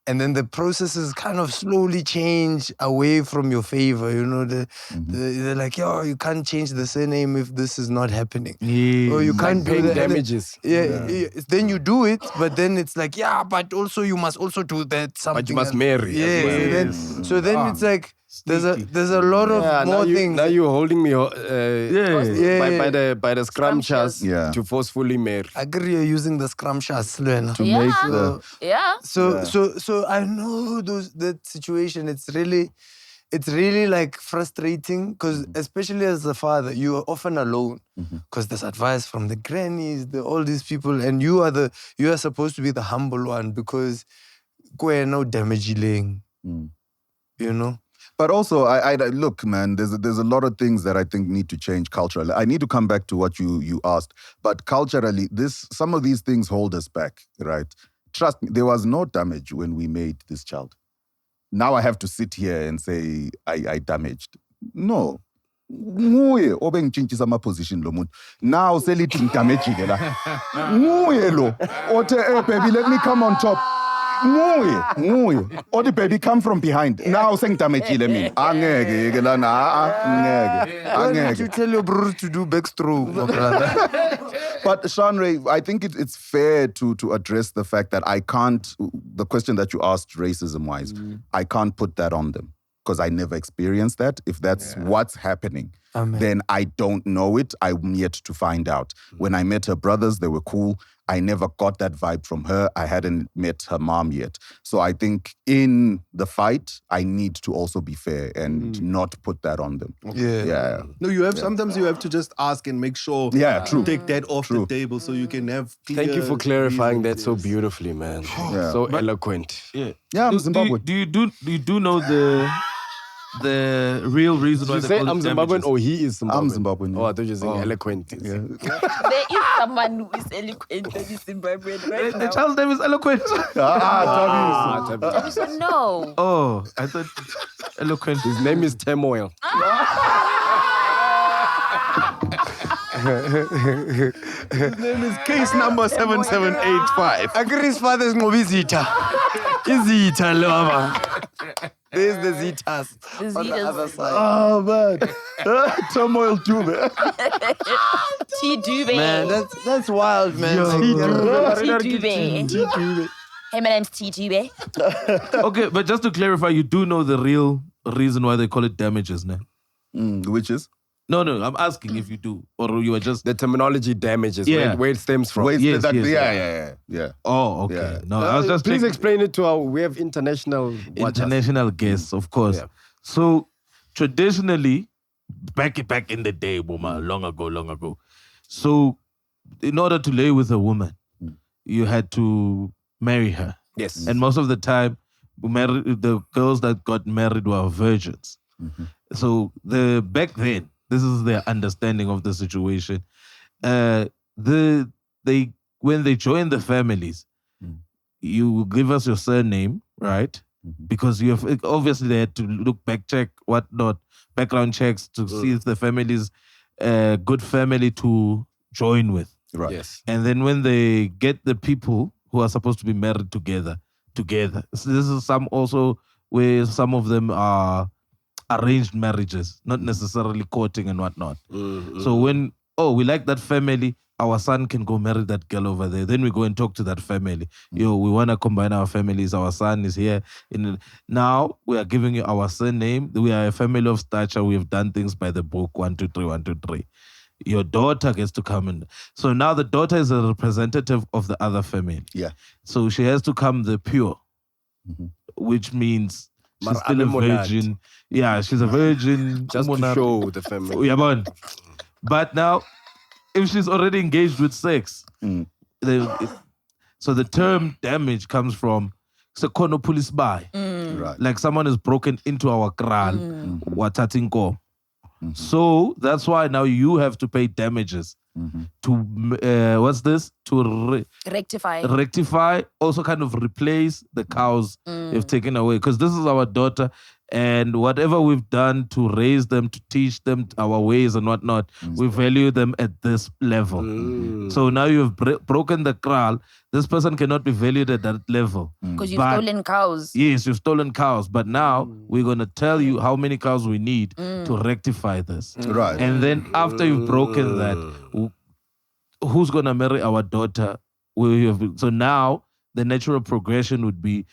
and then the processes kind of slowly change away from your favor. They're like, yo, you can't change the surname if this is not happening. Or you can't pay damages. Then you do it, but then it's like, yeah, but also you must also do that something. But you must marry. So then it's like, there's a lot of more things. Now you're holding me by the scrumptious to forcefully marry. I agree, you're using the scrumptious to make the... So I know that situation. It's really like frustrating because especially as a father, you are often alone because there's advice from the grannies, all these people, and you are supposed to be the humble one because we're no damaging, But also, I look, man, there's a lot of things that I think need to change culturally. I need to come back to what you asked. But culturally, some of these things hold us back, right? Trust me, there was no damage when we made this child. Now I have to sit here and say I damaged. No. Nguye obengitshintshisa ama position lo muntu. Now selithi ngidamage la. Nguye lo. Othe, hey baby, let me come on top. Nguye. Or the baby come from behind. Now sengidamejile mina. Angeke ke lana. Why did you tell your brother to do backstroke, my brother? But Sean Ray, I think it's fair to address the fact that I can't, the question that you asked racism-wise, I can't put that on them because I never experienced that. If that's what's happening, then I don't know it. I'm yet to find out. When I met her brothers, they were cool. I never got that vibe from her. I hadn't met her mom yet. So I think in the fight, I need to also be fair and not put that on them. Yeah. No, sometimes you have to just ask and make sure true. Take that off the table so you can have clear Thank you for clarifying that so reasons. beautifully, man. Yeah. So eloquent. Yeah, I'm Zimbabwe. Do you know the real reason why Did you they say call I'm it Zimbabwean damages? or he is Zimbabwean? I'm Zimbabwean. Oh, I thought you were saying eloquent. Yeah. There is someone who is eloquent that is Zimbabwean right The now. child's name is Eloquent. Thabng. So no. Oh, I thought Eloquent. His name is Turmoil. His name is case number 7785. Agri's father's Ngobizita. Izita, lova. There's the Zitas. The On the other Zetas. side. Oh, man. Turmoil Dube. Dube. Man, that's wild, man. Dube. Hey, my name's Dube. Okay, but just to clarify, you do know the real reason why they call it damages, no? Which is? No, I'm asking if you do, or you are just The terminology damages, Yeah. where it stems from. Wait, Yes, that, yes, yeah. Oh, okay. Yeah. No, I was just Please checking. explain it to our. We have international watchers. International guests, of course. Yeah. So traditionally, back in the day, Boma, long ago. So in order to lay with a woman, you had to marry her. Yes. And most of the time, the girls that got married were virgins. So back then, this is their understanding of the situation. When they join the families, you give us your surname, right? Because you have obviously they had to check whatnot, background checks to see if the family is a good family to join with. Right. Yes. And then when they get the people who are supposed to be married together. So this is some also where some of them are arranged marriages, not necessarily courting and whatnot. So when, we like that family, our son can go marry that girl over there. Then we go and talk to that family. We want to combine our families. Our son is here. Now we are giving you our surname. We are a family of stature. We have done things by the book, 1, 2, 3, 1, 2, 3. Your daughter gets to come in. So now the daughter is a representative of the other family. Yeah. So she has to come the pure, which means she's still a virgin. Yeah, she's a virgin. Just to show the family. Yeah, man. But now, if she's already engaged with sex, so the term damage comes from sekono police by. Right. Like someone has broken into our kral, watatinko. So that's why now you have to pay damages to rectify, also kind of replace the cows you've taken away, because this is our daughter, and whatever we've done to raise them, to teach them our ways and whatnot, we value them at this level. So now you've broken the kral. This person cannot be valued at that level. Because you've stolen cows. Yes, you've stolen cows. But now we're going to tell you how many cows we need to rectify this. Right. And then after you've broken that, who's going to marry our daughter? So now the natural progression would be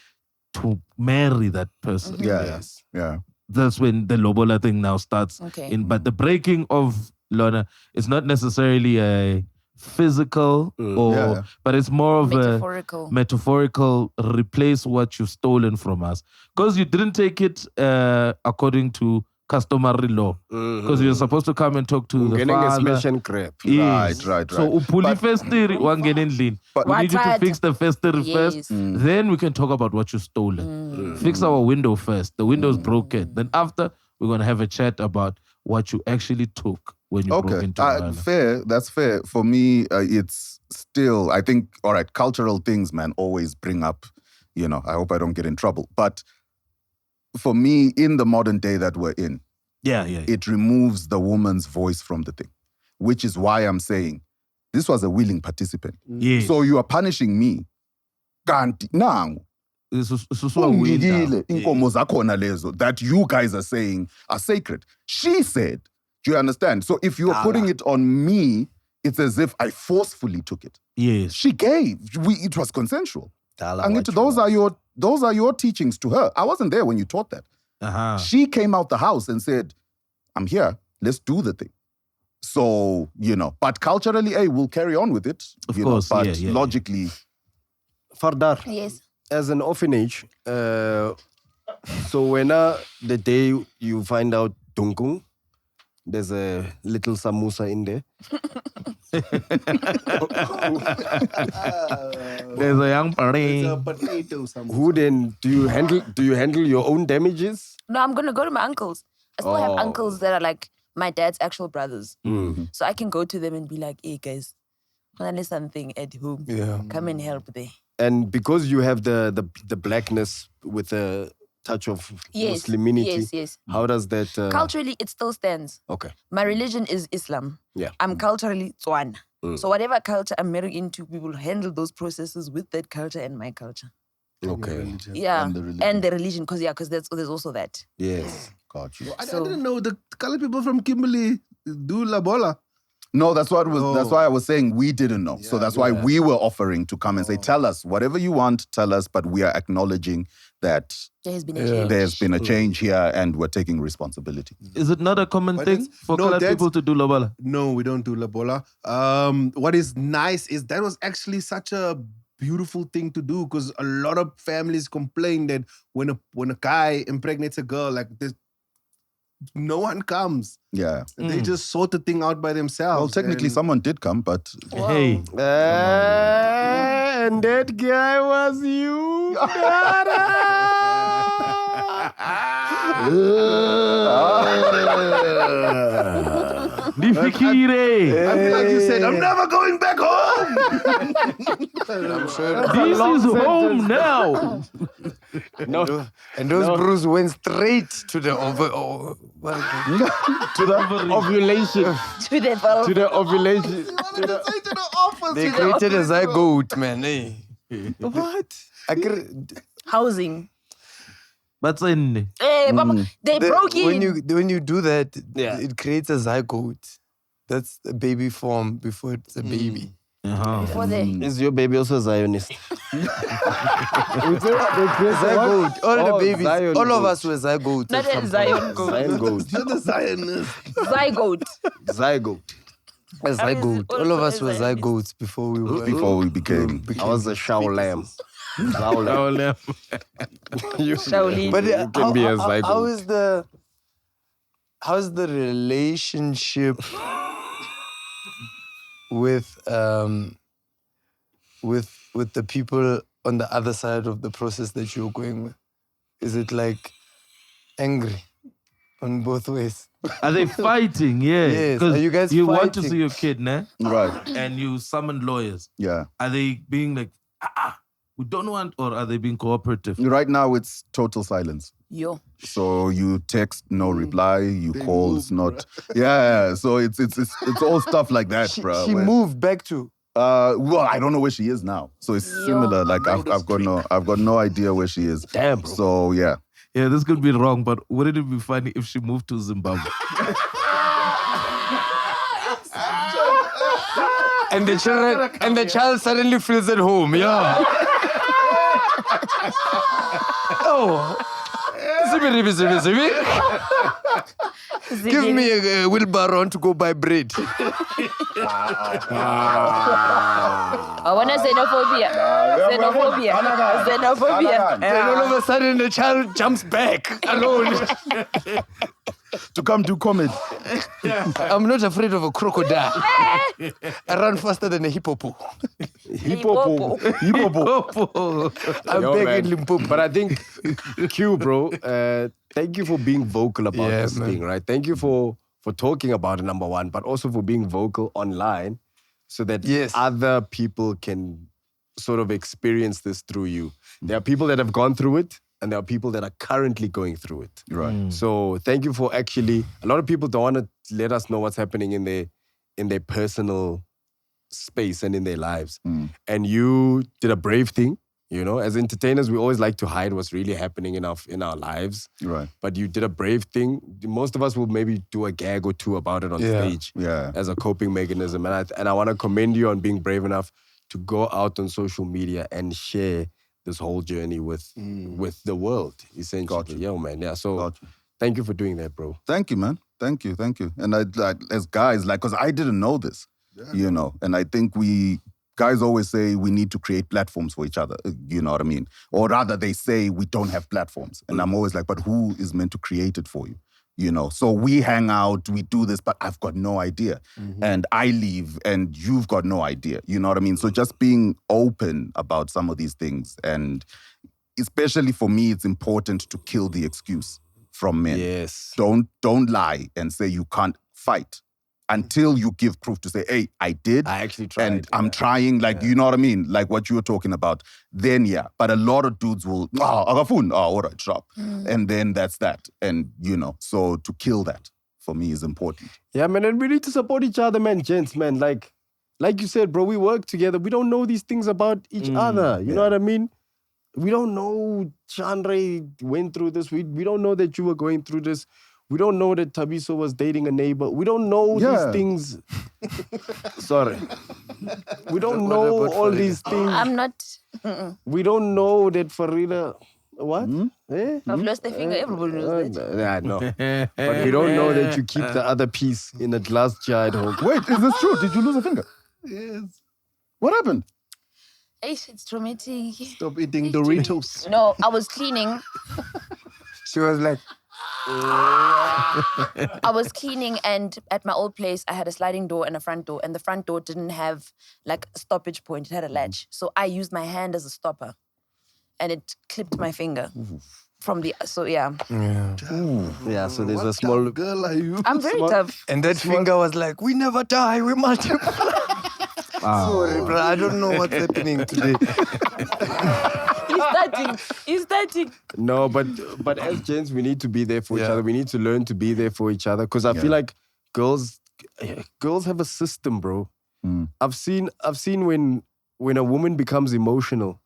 to marry that person. Yes. Yeah. That's when the Labola thing now starts. Okay. But the breaking of Lorna is not necessarily a physical but it's more of Metaphorical. a metaphorical replace what you've stolen from us, because you didn't take it according to customary law, because you're supposed to come and talk to the father. Smash and grab. Yes. Right. So upuli festiri wangena endlini. We need you to fix the festiri first. Then we can talk about what you've stolen. Fix our window first. The window's broken. Then after, we're going to have a chat about what you actually took when you broke into Ghana. Fair. That's fair. For me, it's still, I think, all right, cultural things, man, always bring up, I hope I don't get in trouble. But for me, in the modern day that we're in, it removes the woman's voice from the thing, which is why I'm saying this was a willing participant. Yes. So you are punishing me. Kanti nangu Ungigile, inkomo zakhona lezo that you guys are saying are sacred. She said, do you understand? So if you are putting it on me, it's as if I forcefully took it. Yes. She gave. It was consensual. Angithi, those are your teachings to her. I wasn't there when you taught that. She came out the house and said, I'm here. Let's do the thing. So, but culturally, we'll carry on with it. Of course, but logically. Fardar. Yes. As an orphanage, so when the day you find out Dunkung, there's a little samosa in there. There's a young It's a potato samosa. Who then do you handle your own damages? No, I'm gonna go to my uncles. I still have uncles that are like my dad's actual brothers. So I can go to them and be like, hey guys, there's something at home. Yeah. Come and help there. And because you have the blackness with a touch of Musliminity, yes. how does that... Culturally, it still stands. Okay. My religion is Islam. Yeah. I'm culturally Tswana. So whatever culture I'm marrying into, we will handle those processes with that culture and my culture. Okay. Yeah. And the religion, because there's also that. Yes. Got you. I didn't know the colored people from Kimberley do Labola. No, that's why I was saying we didn't know. So that's why we were offering to come and say, tell us whatever you want, tell us, but we are acknowledging that there's been a change. There's been a change here and we're taking responsibility. Is it not a common thing for colored people to do Labola? No, we don't do Labola. What is nice is that was actually such a beautiful thing to do because a lot of families complain that when a guy impregnates a girl, like this, no one comes. Yeah. They just sort the thing out by themselves. Well, technically someone did come, but... Hey. And that guy was you. I feel like you said, I'm never going back home. I'm sure this is home now. No. And those brews went straight to the ovulation. To the valve. To the ovulation. They created a zygote, man. Hey. What? Housing. But in Hey, Papa, they broke in. When you do that, it creates a zygote. That's the baby form before it's a baby. Before they... Is your baby also a Zionist? Zygote. All the babies, all of us were zygotes. Not a Zion goat. Zion goat. You're the Zionist. Zygote. Zygote. A zygote. All of us were zygotes before we were. Before we became... I was a Shao lamb. Shaolin. But you can be a zygote. How's the relationship with the people on the other side of the process that you're going with? Is it like angry on both ways? Are they fighting? Yeah. Yes. Because Are you guys want to fighting? see your kid, nah? Right. And you summon lawyers. Yeah. Are they being like, we don't want, or are they being cooperative? Right now, it's total silence. Yo. So you text, no reply. You call, it's not. Yeah. So it's all stuff like that, bro. She moved back to. Well, I don't know where she is now. So it's similar. Like I've got no idea where she is. Damn, bro. So yeah. Yeah, this could be wrong, but wouldn't it be funny if she moved to Zimbabwe? And the child suddenly feels at home. Yeah. Oh. Give me a wheelbarrow to go buy bread. I want to xenophobia. Xenophobia. And all of a sudden the child jumps back alone. To come do comedy. I'm not afraid of a crocodile. I run faster than a hippopo. Hippopo. I'm back in Limpopo. But I think, Q, bro, thank you for being vocal about this thing, right? Thank you for talking about it, number one, but also for being vocal online so that other people can sort of experience this through you. There are people that have gone through it, and there are people that are currently going through it. Right. So thank you for actually, a lot of people don't want to let us know what's happening in their personal space and in their lives. And you did a brave thing You know, as entertainers, we always like to hide what's really happening in our lives. Right. But you did a brave thing. Most of us will maybe do a gag or two about it on stage as a coping mechanism. And I want to commend you on being brave enough to go out on social media and share this whole journey with the world, essentially. Gotcha. Yeah, man. Yeah. So thank you for doing that, bro. Thank you, man. Thank you. And as guys, because I didn't know this, you know, and I think guys always say we need to create platforms for each other, you know what I mean? Or rather, they say we don't have platforms. And I'm always like, but who is meant to create it for you? You know, so we hang out, we do this, but I've got no idea. And I leave and you've got no idea, you know what I mean? So just being open about some of these things. And especially for me, it's important to kill the excuse from men. Yes. Don't lie and say you can't fight until you give proof to say, hey, I did. I actually tried. And I'm trying, you know what I mean? Like what you were talking about. Then, yeah. But a lot of dudes will, all right, sharp. And then that's that. And, you know, so to kill that for me is important. Yeah, man. And we need to support each other, man, gents, man. Like you said, bro, we work together. We don't know these things about each other. You know what I mean? We don't know Chandra went through this. We don't know that you were going through this. We don't know that Thabiso was dating a neighbor. We don't know these things. Sorry. We don't know all these things. I'm not. We don't know that Farieda... What? I've lost a finger. Everybody knows that. Yeah, no. But we don't know that you keep the other piece in a glass jar at home. Wait, is this true? Did you lose a finger? Yes. What happened? It's traumatic. Stop eating Doritos. No, I was cleaning. She was like, I was cleaning, and at my old place, I had a sliding door and a front door, and the front door didn't have like a stoppage point. It had a latch. So I used my hand as a stopper, and it clipped my finger from the, Yeah, so there's a small... girl are you? I'm very tough. and that finger was like, we never die, we multiply. Sorry, bro, I don't know what's happening today. He's starting. No, but as gents, we need to be there for each other. We need to learn to be there for each other. Because I feel like girls have a system, bro. I've seen when a woman becomes emotional,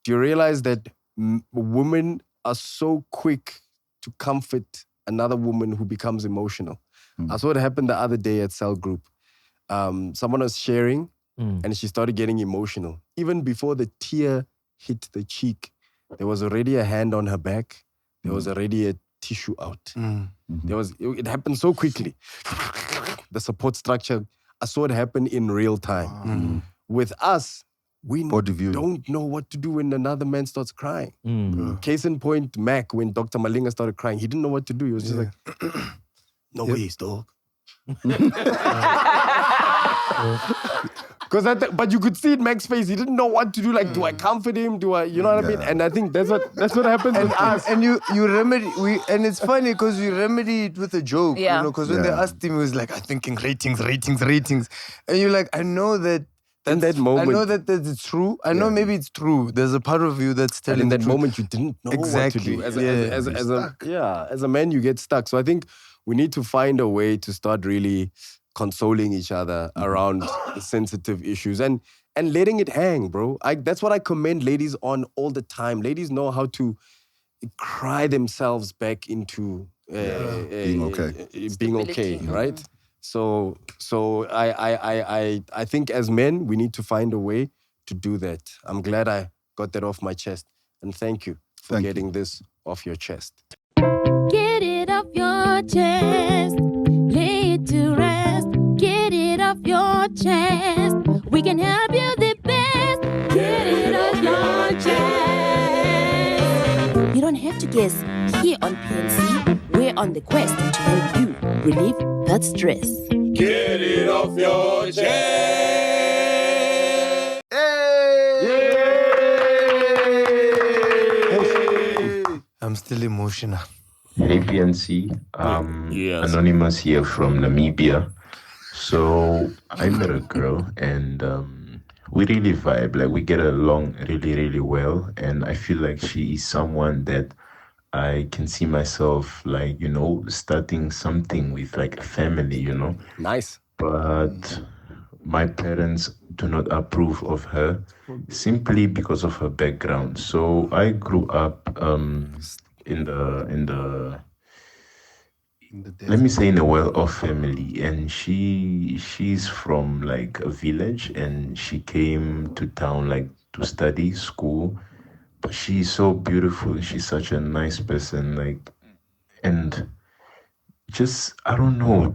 do you realize that women are so quick to comfort another woman who becomes emotional? I saw it happen the other day at Cell Group. Someone was sharing and she started getting emotional. Even before the tear hit the cheek, there was already a hand on her back. There was already a tissue out. It happened so quickly. The support structure, I saw it happen in real time. With us, we don't know what to do when another man starts crying. Case in point, Mac, when Dr. Malinga started crying, he didn't know what to do. He was just like, no ways, dog. But you could see it, Mac's face. He didn't know what to do. Like, do I comfort him? Do I, you know what I mean? And I think that's what happens with us. And you remedy, and it's funny because we remedy it with a joke. Yeah. You know, because when they asked him, he was like, I'm thinking ratings. And you're like, I know that. In that moment. I know that it's true. I know maybe it's true. There's a part of you that's telling in the that truth. moment, you didn't know what to do. As a man, you get stuck. So I think we need to find a way to start really consoling each other around sensitive issues and letting it hang, bro. That's what I commend ladies on all the time. Ladies know how to cry themselves back into being okay, right? So I think as men, we need to find a way to do that. I'm glad I got that off my chest. And thank you for getting this off your chest. Get it off your chest. Lay it to rest. Get it off your chest. We can help you the best. Get it off your chest. You don't have to guess. Here on PNC, we're on the quest to help you relieve that stress. Get it off your chest. I'm still emotional. Hey PNC, Anonymous here from Namibia. So I met a girl and we really vibe. Like we get along really, really well. And I feel like she is someone that I can see myself like, you know, starting something with like a family, you know. Nice. But my parents do not approve of her simply because of her background. So I grew up in the let me say in a well-off family, and she's from like a village, and she came to town like to study school. But she's so beautiful. She's such a nice person, like, and just I don't know.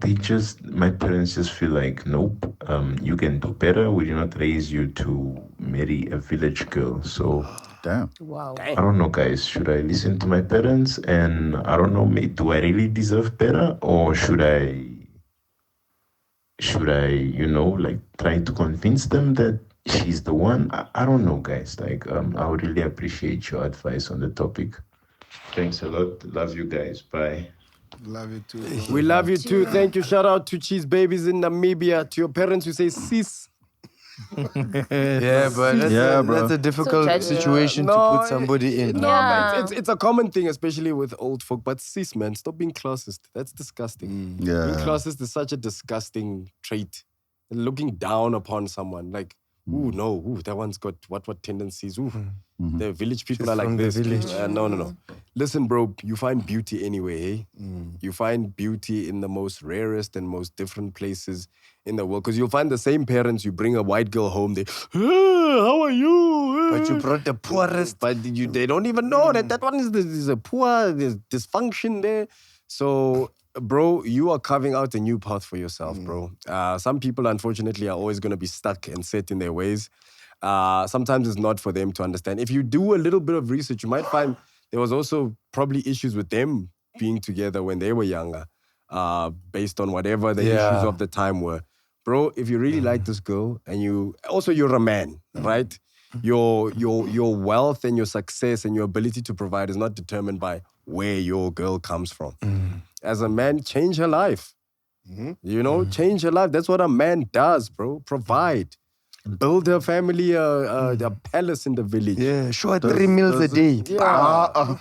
My parents just feel like, nope, you can do better. We did not raise you to marry a village girl. So damn. Wow. I don't know, guys. Should I listen to my parents? And I don't know, mate, do I really deserve better? Or should I, like try to convince them that she's the one? I don't know, guys. Like, I would really appreciate your advice on the topic. Thanks a lot. Love you guys. Bye. Love you too. We love you too. Thank you. Shout out to Cheese Babies in Namibia. To your parents who say sis. Yeah, but that's a difficult situation to put somebody in. No, but it's a common thing, especially with old folk. But sis, man, stop being classist. That's disgusting. Yeah. Being classist is such a disgusting trait. Looking down upon someone, like, ooh, no, ooh, that one's got what tendencies. Ooh, the village people are like this. No. Listen, bro, you find beauty anyway, eh? You find beauty in the most rarest and most different places in the world. Because you'll find the same parents, you bring a white girl home, they, how are you? But you brought the poorest. But they don't even know that one is a poor, there's dysfunction there. So, bro, you are carving out a new path for yourself, bro. Some people, unfortunately, are always going to be stuck and set in their ways. Sometimes it's not for them to understand. If you do a little bit of research, you might find there was also probably issues with them being together when they were younger, based on whatever the issues of the time were. Bro, if you really like this girl and you're a man, right? Your wealth and your success and your ability to provide is not determined by where your girl comes from. As a man, change her life. Change her life. That's what a man does, bro. Provide. Build her family a palace in the village. Yeah, sure, 3 meals a day. Yeah.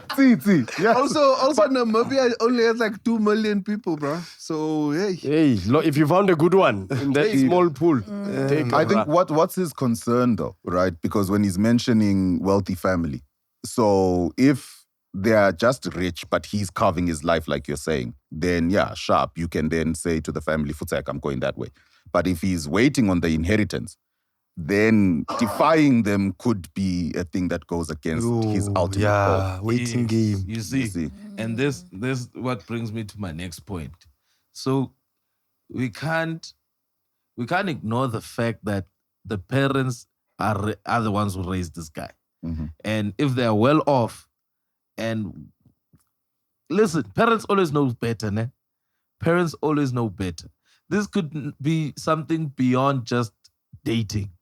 Tsitsi. Yes. Also, Namibia only has like 2 million people, bro. So, hey. If you found a good one in that small pool, take I think what's his concern though, right? Because when he's mentioning wealthy family, so if they are just rich, but he's carving his life like you're saying, then yeah, sharp. You can then say to the family, Futek, I'm going that way. But if he's waiting on the inheritance, then defying them could be a thing that goes against his ultimate goal. Waiting game. You see. And this what brings me to my next point. So we can't ignore the fact that the parents are the ones who raised this guy. And if they're well off, and listen, parents always know better, ne? Parents always know better. This could be something beyond just dating.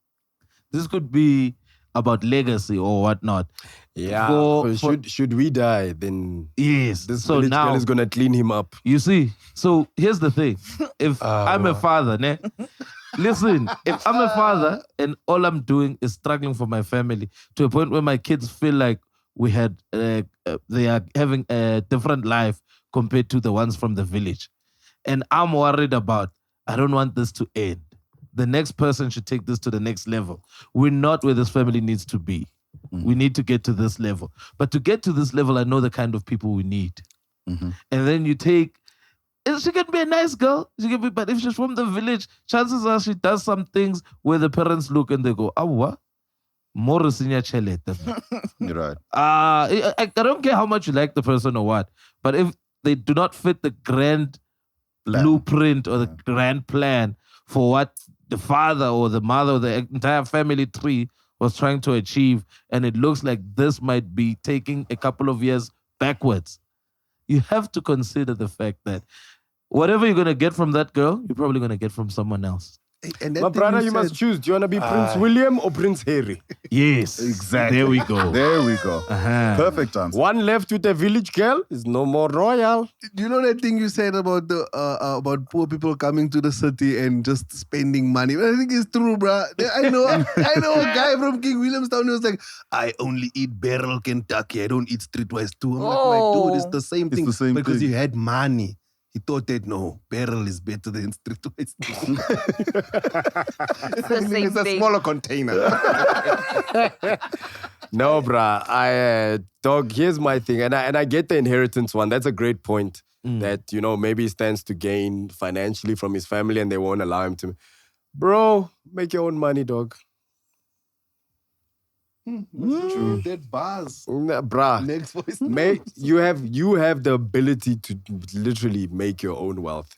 This could be about legacy or whatnot. Yeah, should we die, then yes, this so now girl is going to clean him up. You see, so here's the thing. If I'm a father, ne? Listen, if I'm a father and all I'm doing is struggling for my family to a point where my kids feel like they are having a different life compared to the ones from the village. And I'm worried about, I don't want this to end. The next person should take this to the next level. We're not where this family needs to be. We need to get to this level. But to get to this level, I know the kind of people we need. And then you take, she can be a nice girl, but if she's from the village, chances are she does some things where the parents look and they go, what? More senior chelete. You're right. I don't care how much you like the person or what, but if they do not fit the grand blueprint or the grand plan for what the father or the mother or the entire family tree was trying to achieve, and it looks like this might be taking a couple of years backwards, you have to consider the fact that whatever you're going to get from that girl, you're probably going to get from someone else. My brother, you must choose. Do you want to be Prince William or Prince Harry? Yes. Exactly. There we go. Perfect answer. One left with a village girl is no more royal. Do you know that thing you said about the about poor people coming to the city and just spending money? I think it's true, bro. I know a guy from King Williamstown who was like, I only eat barrel Kentucky. I don't eat streetwise too. I'm like, dude, it's the same thing. The same because thing. he had money. He thought that no, barrel is better than streetwise. It's a smaller container. No, bruh. Dog, here's my thing. And I get the inheritance one. That's a great point. That, maybe he stands to gain financially from his family and they won't allow him to. Bro, make your own money, dog. True. That bars. Bruh. Next voice. You have the ability to literally make your own wealth.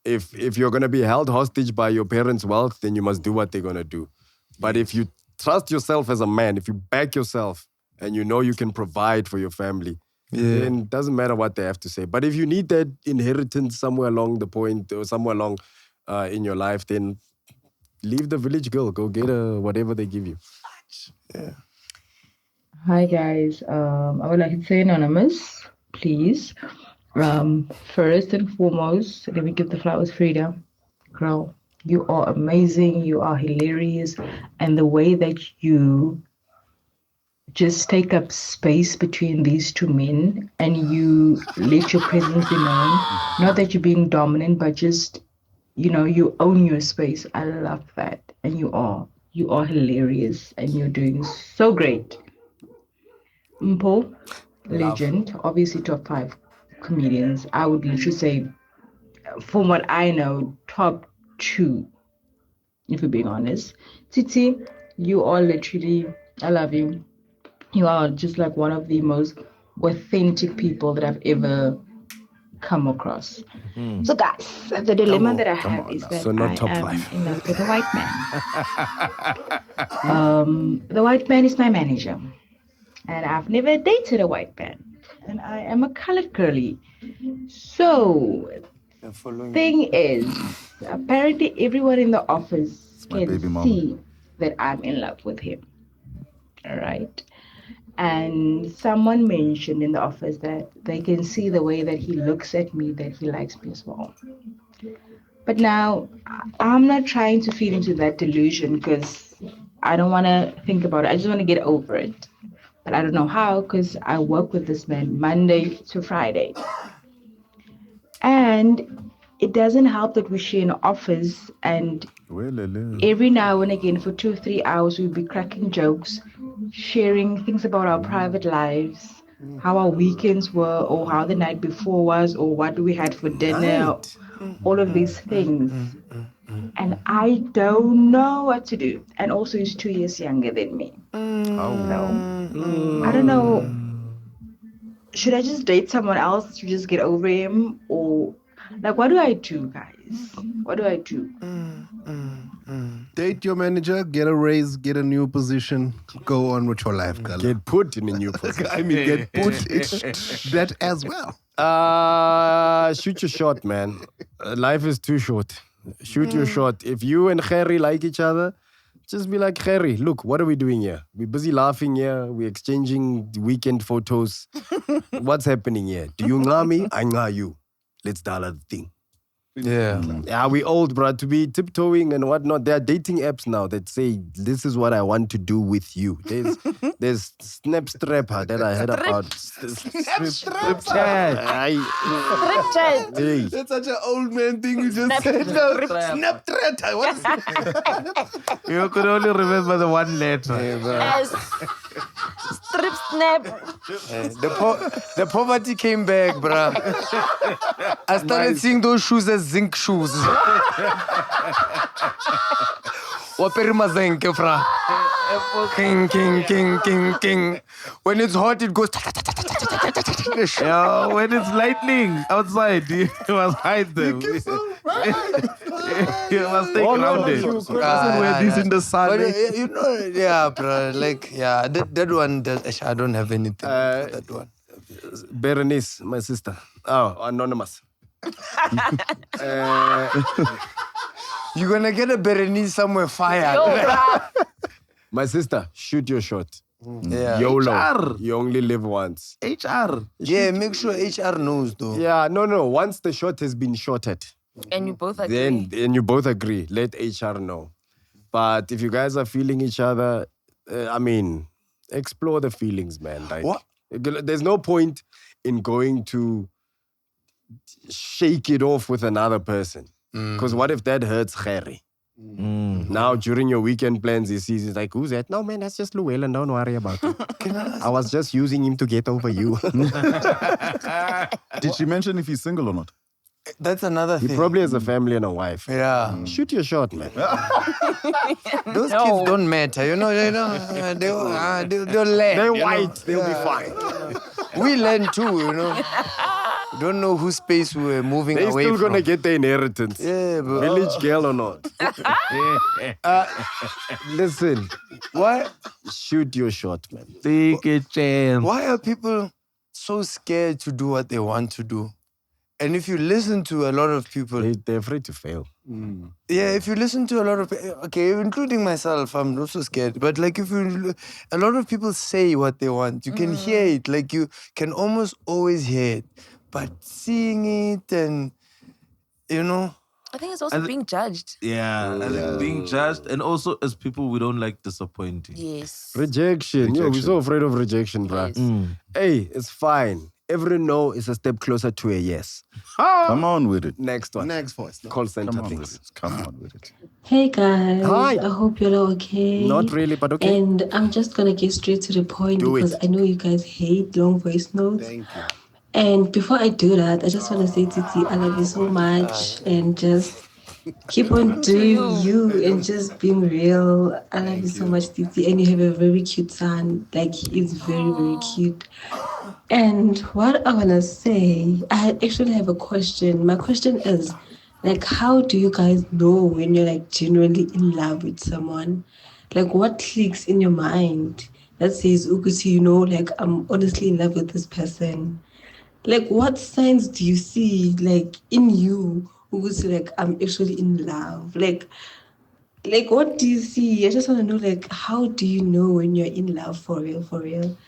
If you're gonna be held hostage by your parents' wealth, then you must do what they're gonna do. But if you trust yourself as a man, if you back yourself and you know you can provide for your family, then it doesn't matter what they have to say. But if you need that inheritance somewhere along the point or somewhere along in your life, then leave the village girl. Go get whatever they give you. Yeah. Hi guys, I would like to say anonymous, please. First and foremost, let me give the flowers Farieda. Girl, you are amazing, you are hilarious, and the way that you just take up space between these two men and you let your presence be known. Not that you're being dominant, but just, you own your space. I love that. And you are hilarious and you're doing so great. Mpho, legend, obviously top 5 comedians. I would literally say, from what I know, top 2, if we're being honest. Tsitsi, you are literally, I love you. You are just like one of the most authentic people that I've ever come across. So guys, the dilemma that I have is that I am in love with a white man. The white man is my manager. And I've never dated a white man. And I am a colored girlie. So, thing is, apparently everyone in the office can see that I'm in love with him. All right? And someone mentioned in the office that they can see the way that he looks at me, that he likes me as well. But now, I'm not trying to feed into that delusion because I don't want to think about it. I just want to get over it. But I don't know how because I work with this man Monday to Friday. And it doesn't help that we share an office and every now and again for 2 or 3 hours we'll be cracking jokes, sharing things about our private lives, how our weekends were or how the night before was or what we had for dinner, all of these things. And I don't know what to do. And also he's 2 years younger than me. I don't know. Should I just date someone else to just get over him? Or like what do I do, guys? What do I do? Date your manager, get a raise, get a new position, go on with your life, girl. Get put in a new position. I mean, get put in that as well. Shoot your shot, man. Life is too short. Shoot your shot. If you and Harry like each other, just be like, Harry, look, what are we doing here? We're busy laughing here. We're exchanging weekend photos. What's happening here? Do you nga me? I nga you. Let's dial the thing. Yeah, we old, bro, to be tiptoeing and whatnot. There are dating apps now that say, this is what I want to do with you. There's Snapstrap that I heard about. Snapchat. Hey. That's such an old man thing you just said. Snapchat. What is it? You could only remember the one letter. Yes. Strip snap. The poverty came back, bruh. I started seeing those shoes as zinc shoes. King, king, king, king, king. When it's hot, it goes. Yeah, when it's lightning outside, you must hide them. You must stay grounded. Wear this in the sun. But, yeah, bro. Like, yeah, that one. I don't have anything for that one. Berenice, my sister. Oh, anonymous. You're gonna get a Berenice somewhere fired. My sister, shoot your shot. Yeah. YOLO. HR. You only live once. HR. Yeah, make sure HR knows though. Yeah, no. Once the shot has been shotted, and you both agree. Then you both agree. Let HR know. But if you guys are feeling each other, explore the feelings, man. Like, what? There's no point in going to shake it off with another person. Because what if that hurts Harry? Now, during your weekend plans, he sees, he's like, who's that? No, man, that's just Llewellyn. Don't worry about it. I was just using him to get over you. Did she mention if he's single or not? That's another thing. He probably has a family and a wife. Yeah. Shoot your shot, man. Those kids don't matter, you know. They'll learn. They're white. They'll be fine. We learn too, you know. Don't know whose space we're moving They're away still from. gonna get the inheritance. Yeah, but Village girl or not. Listen, why? Shoot your shot, man. Take a chance. Why are people so scared to do what they want to do? And if you listen to a lot of people... They're afraid to fail. Yeah, if you listen to a lot of... Okay, including myself, I'm also scared. But like a lot of people say what they want. You can hear it. Like you can almost always hear it. But seeing it and, you know... I think it's also being judged. Yeah, I think being judged. And also as people, we don't like disappointing. Yes. Rejection. Yo, we're so afraid of rejection, bruh. Hey, it's fine. Every no is a step closer to a yes. Come on with it. Next one. Next voice. Call center Come on things. with it. Come on with it. Hey guys, Hi. I hope you're all okay. Not really, but okay. And I'm just gonna get straight to the point because I know you guys hate long voice notes. Thank you. And before I do that, I just want to say, Tsitsi, I love you so much, and just keep on doing you and just being real. I love you so much, Tsitsi, and you have a very cute son. Like, he's very, very cute. And what I want to say, I actually have a question. My question is, like, how do you guys know when you're, like, genuinely in love with someone? Like, what clicks in your mind that says, Ukusi, you know, like, I'm honestly in love with this person? Like, what signs do you see, like, in you, Ukusi, like, I'm actually in love? Like, what do you see? I just want to know, like, how do you know when you're in love for real, for real?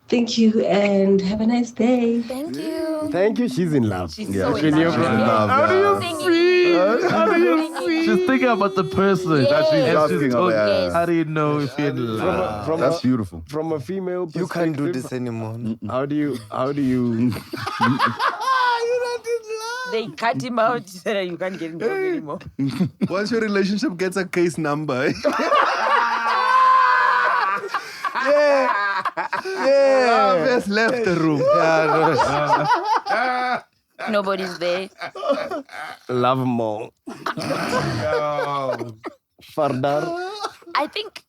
Thank you, and have a nice day. Thank you. Thank you. She's in love. She's so in love. How do you feel? How do you feel? She's thinking about the person that she's asking about. Yes. How do you know if you're in love? That's beautiful. From a female perspective, You can't do this anymore. How do you They cut him out so that you can't get involved anymore. Once your relationship gets a case number, Just left the room. Nobody's there. love more? Fardar. I think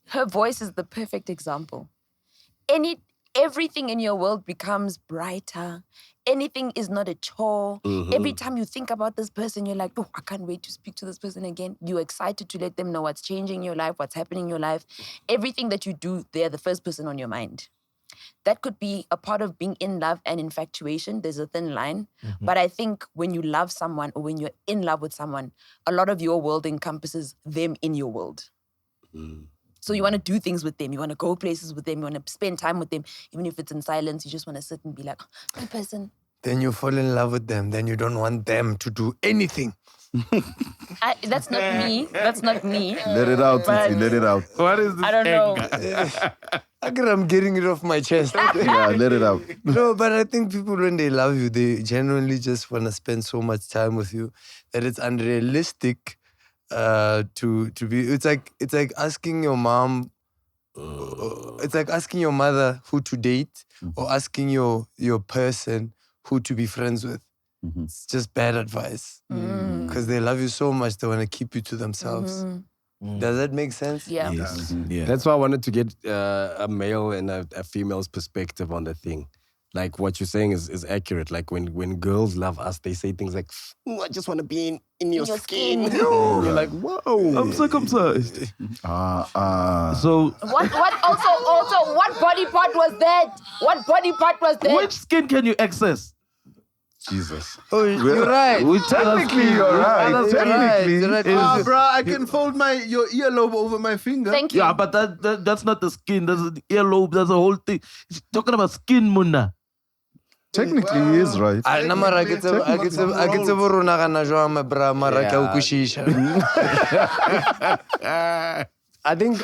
her voice is the perfect example. Everything in your world becomes brighter. Anything is not a chore. Every time you think about this person, you're like, oh, I can't wait to speak to this person again. You're excited to let them know what's changing in your life, what's happening in your life. Everything that you do, they're the first person on your mind. That could be a part of being in love and infatuation. There's a thin line. But I think when you love someone or when you're in love with someone, a lot of your world encompasses them in your world. So you want to do things with them. You want to go places with them. You want to spend time with them. Even if it's in silence, you just want to sit and be like, my person. Then you fall in love with them. Then you don't want them to do anything. That's not me. That's not me. Let it out, Tsitsi. Let it out. What is this? I don't know. I'm getting it off my chest. Yeah, let it out. No, but I think people, when they love you, they genuinely just want to spend so much time with you that it's unrealistic to be. It's like asking your mom. It's like asking your mother who to date or asking your person who to be friends with. It's just bad advice because they love you so much they want to keep you to themselves. Does that make sense? Yeah. Yes. Yeah. That's why I wanted to get a male and a female's perspective on the thing. Like what you're saying is accurate. Like when girls love us, they say things like, I just want to be in your skin. You're like, whoa. I'm circumcised. So What also, what body part was that? What body part was that? which skin can you access? Jesus. Oh, you're right. Technically, you're right. Technically. Bro, I can fold your earlobe over my finger. Thank you. Yeah, but that's not the skin. That's the earlobe. That's the whole thing. He's talking about skin, Muna. Technically, he is right. I think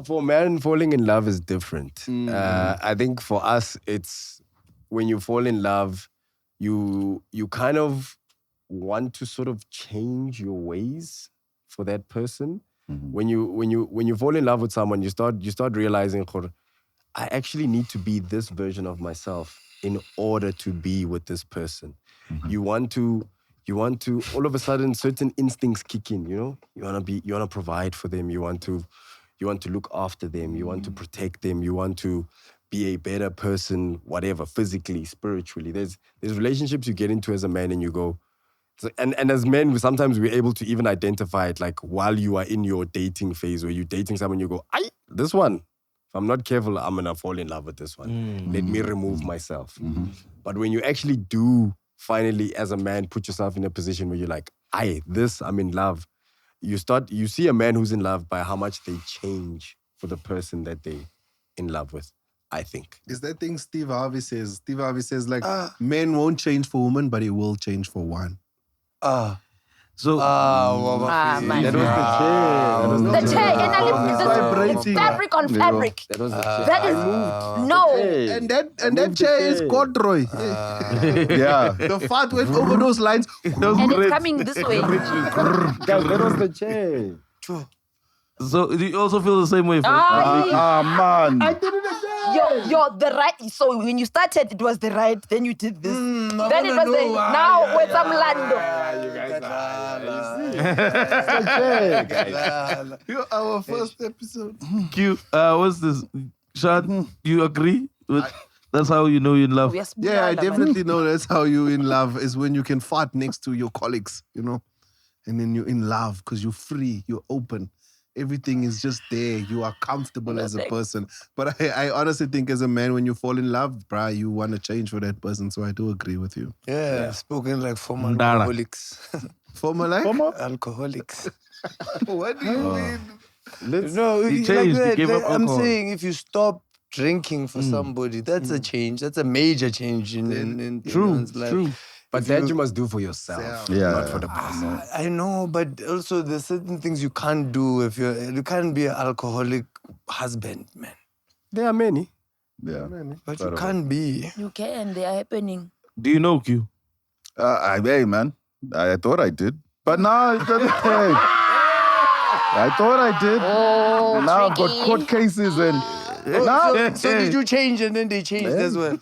for men, falling in love is different. I think for us, it's when you fall in love, you kind of want to sort of change your ways for that person. When you fall in love with someone, you start realizing, I actually need to be this version of myself in order to be with this person. You want to all of a sudden certain instincts kick in, you know? You want to provide for them, you want to look after them, you want to protect them, you want to be a better person, whatever, physically, spiritually. There's relationships you get into as a man and you go, and as men, sometimes we're able to even identify it, like while you are in your dating phase or you're dating someone, you go, this one, if I'm not careful, I'm going to fall in love with this one. Let me remove myself. But when you actually do finally, as a man, put yourself in a position where you're like, I'm in love. You see a man who's in love by how much they change for the person that they in love with, I think. Is that thing Steve Harvey says? Steve Harvey says, like, men won't change for women, but he will change for one. So that was the chair. The chair, and it's fabric on fabric. That was the chair. That is no. And that chair is corduroy. Yeah. The fart went over those lines. And it's coming this way. That was the chair. So do you also feel the same way? Man. I did it again. You're the right. So when you started, it was the right. Then you did this. Then it was the now with some lando. Our first episode. Q, what's this? Sean, you agree with? That's how you know you're in love. Yeah, I definitely know that's how you're in love, is when you can fart next to your colleagues, you know, and then you're in love because you're free, you're open. Everything is just there. You are comfortable as a person. But I honestly think as a man, when you fall in love, bruh, you want to change for that person. So I do agree with you. Yeah. Spoken like former alcoholics. Former alcoholics. What do you mean? No, He like changed, he that. gave up I'm alcohol. saying if you stop drinking for somebody, that's a change. That's a major change in one's life. True. But that you must do for yourself, not for the person. I know, but also there's certain things you can't do if you can't be an alcoholic husband, man. There are many. Yeah. But you can't be. You can. They are happening. Do you know Q? Hey, man. I thought I did. But now it doesn't take. I thought I did. Oh, now I've got court cases and... So did you change and then they changed as well?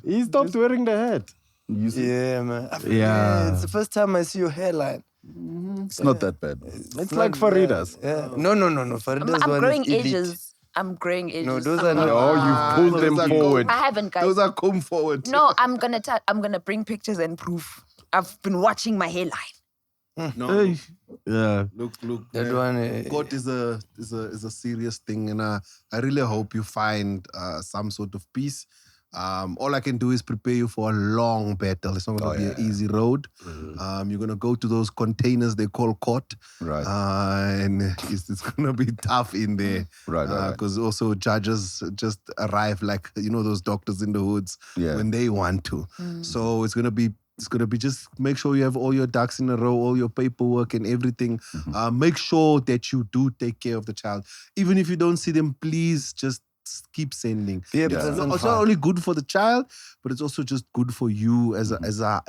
He stopped wearing the hat. Yeah, man. Yeah. It's the first time I see your hairline. It's not that bad. It's like Farieda's. Yeah. No. Farieda's I'm one growing is elite. edges. I'm growing edges. No, those are not. Oh, you pulled them forward. I haven't, guys. Those are come forward. No, I'm gonna bring pictures and proof. I've been watching my hairline. No. Hey. Yeah. Look. That one. God is a serious thing, and I really hope you find some sort of peace. All I can do is prepare you for a long battle. It's not going to be an easy road. You're going to go to those containers they call court. Right. And it's going to be tough in there. Right. Because also judges just arrive like, you know, those doctors in the hoods when they want to. So it's going to be just make sure you have all your ducks in a row, all your paperwork and everything. Make sure that you do take care of the child. Even if you don't see them, please just keep sending. Yeah, it's not only good for the child, but it's also just good for you as a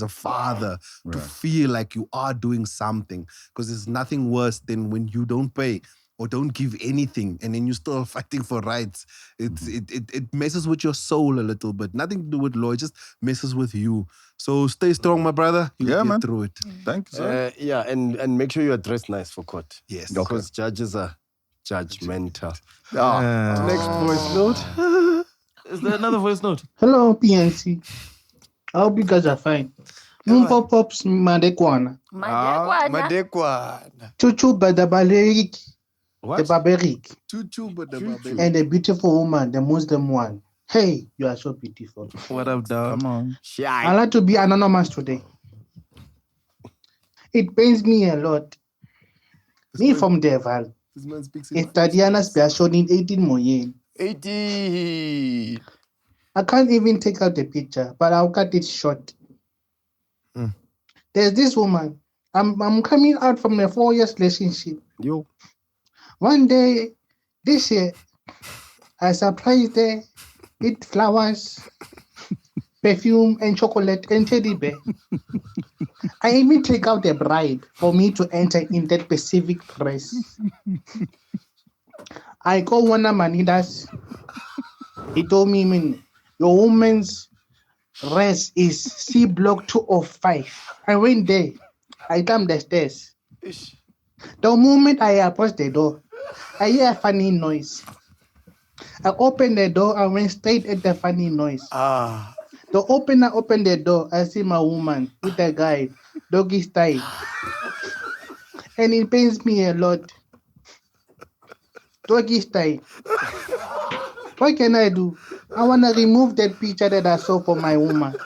father to feel like you are doing something. Because there's nothing worse than when you don't pay or don't give anything and then you're still fighting for rights. It messes with your soul a little bit. Nothing to do with law, it just messes with you. So stay strong, my brother. You'll get through it. Thank you, sir. And make sure you are dressed nice for court. Yes. Because judges are judgmental. Next voice note. Is there another voice note? Hello, PNC. I hope you guys are fine. Mpho Pops Modikoane. Modikoane. Chuchu Badabaleriki. What? The barbaric. Chuchu Badabaleriki. And the beautiful woman, the Muslim one. Hey, you are so beautiful. What up, dog? Come on. I like to be anonymous today. It pains me a lot. Me from Deval. This man speaks If Tatiana's special in 18 more years. 80. I can't even take out the picture, but I'll cut it short. There's this woman. I'm coming out from a 4 years relationship. Yo. One day, this year, I surprised her, eat flowers, perfume and chocolate and teddy bear. I even take out a bribe for me to enter in that specific dress. I call one of Manidas. He told me, your woman's dress is C block 205. I went there. I climbed the stairs. The moment I approached the door, I hear a funny noise. I opened the door and went straight at the funny noise. The opener opened the door. I see my woman with a guy, doggy style. And it pains me a lot. Doggy style. What can I do? I want to remove that picture that I saw for my woman.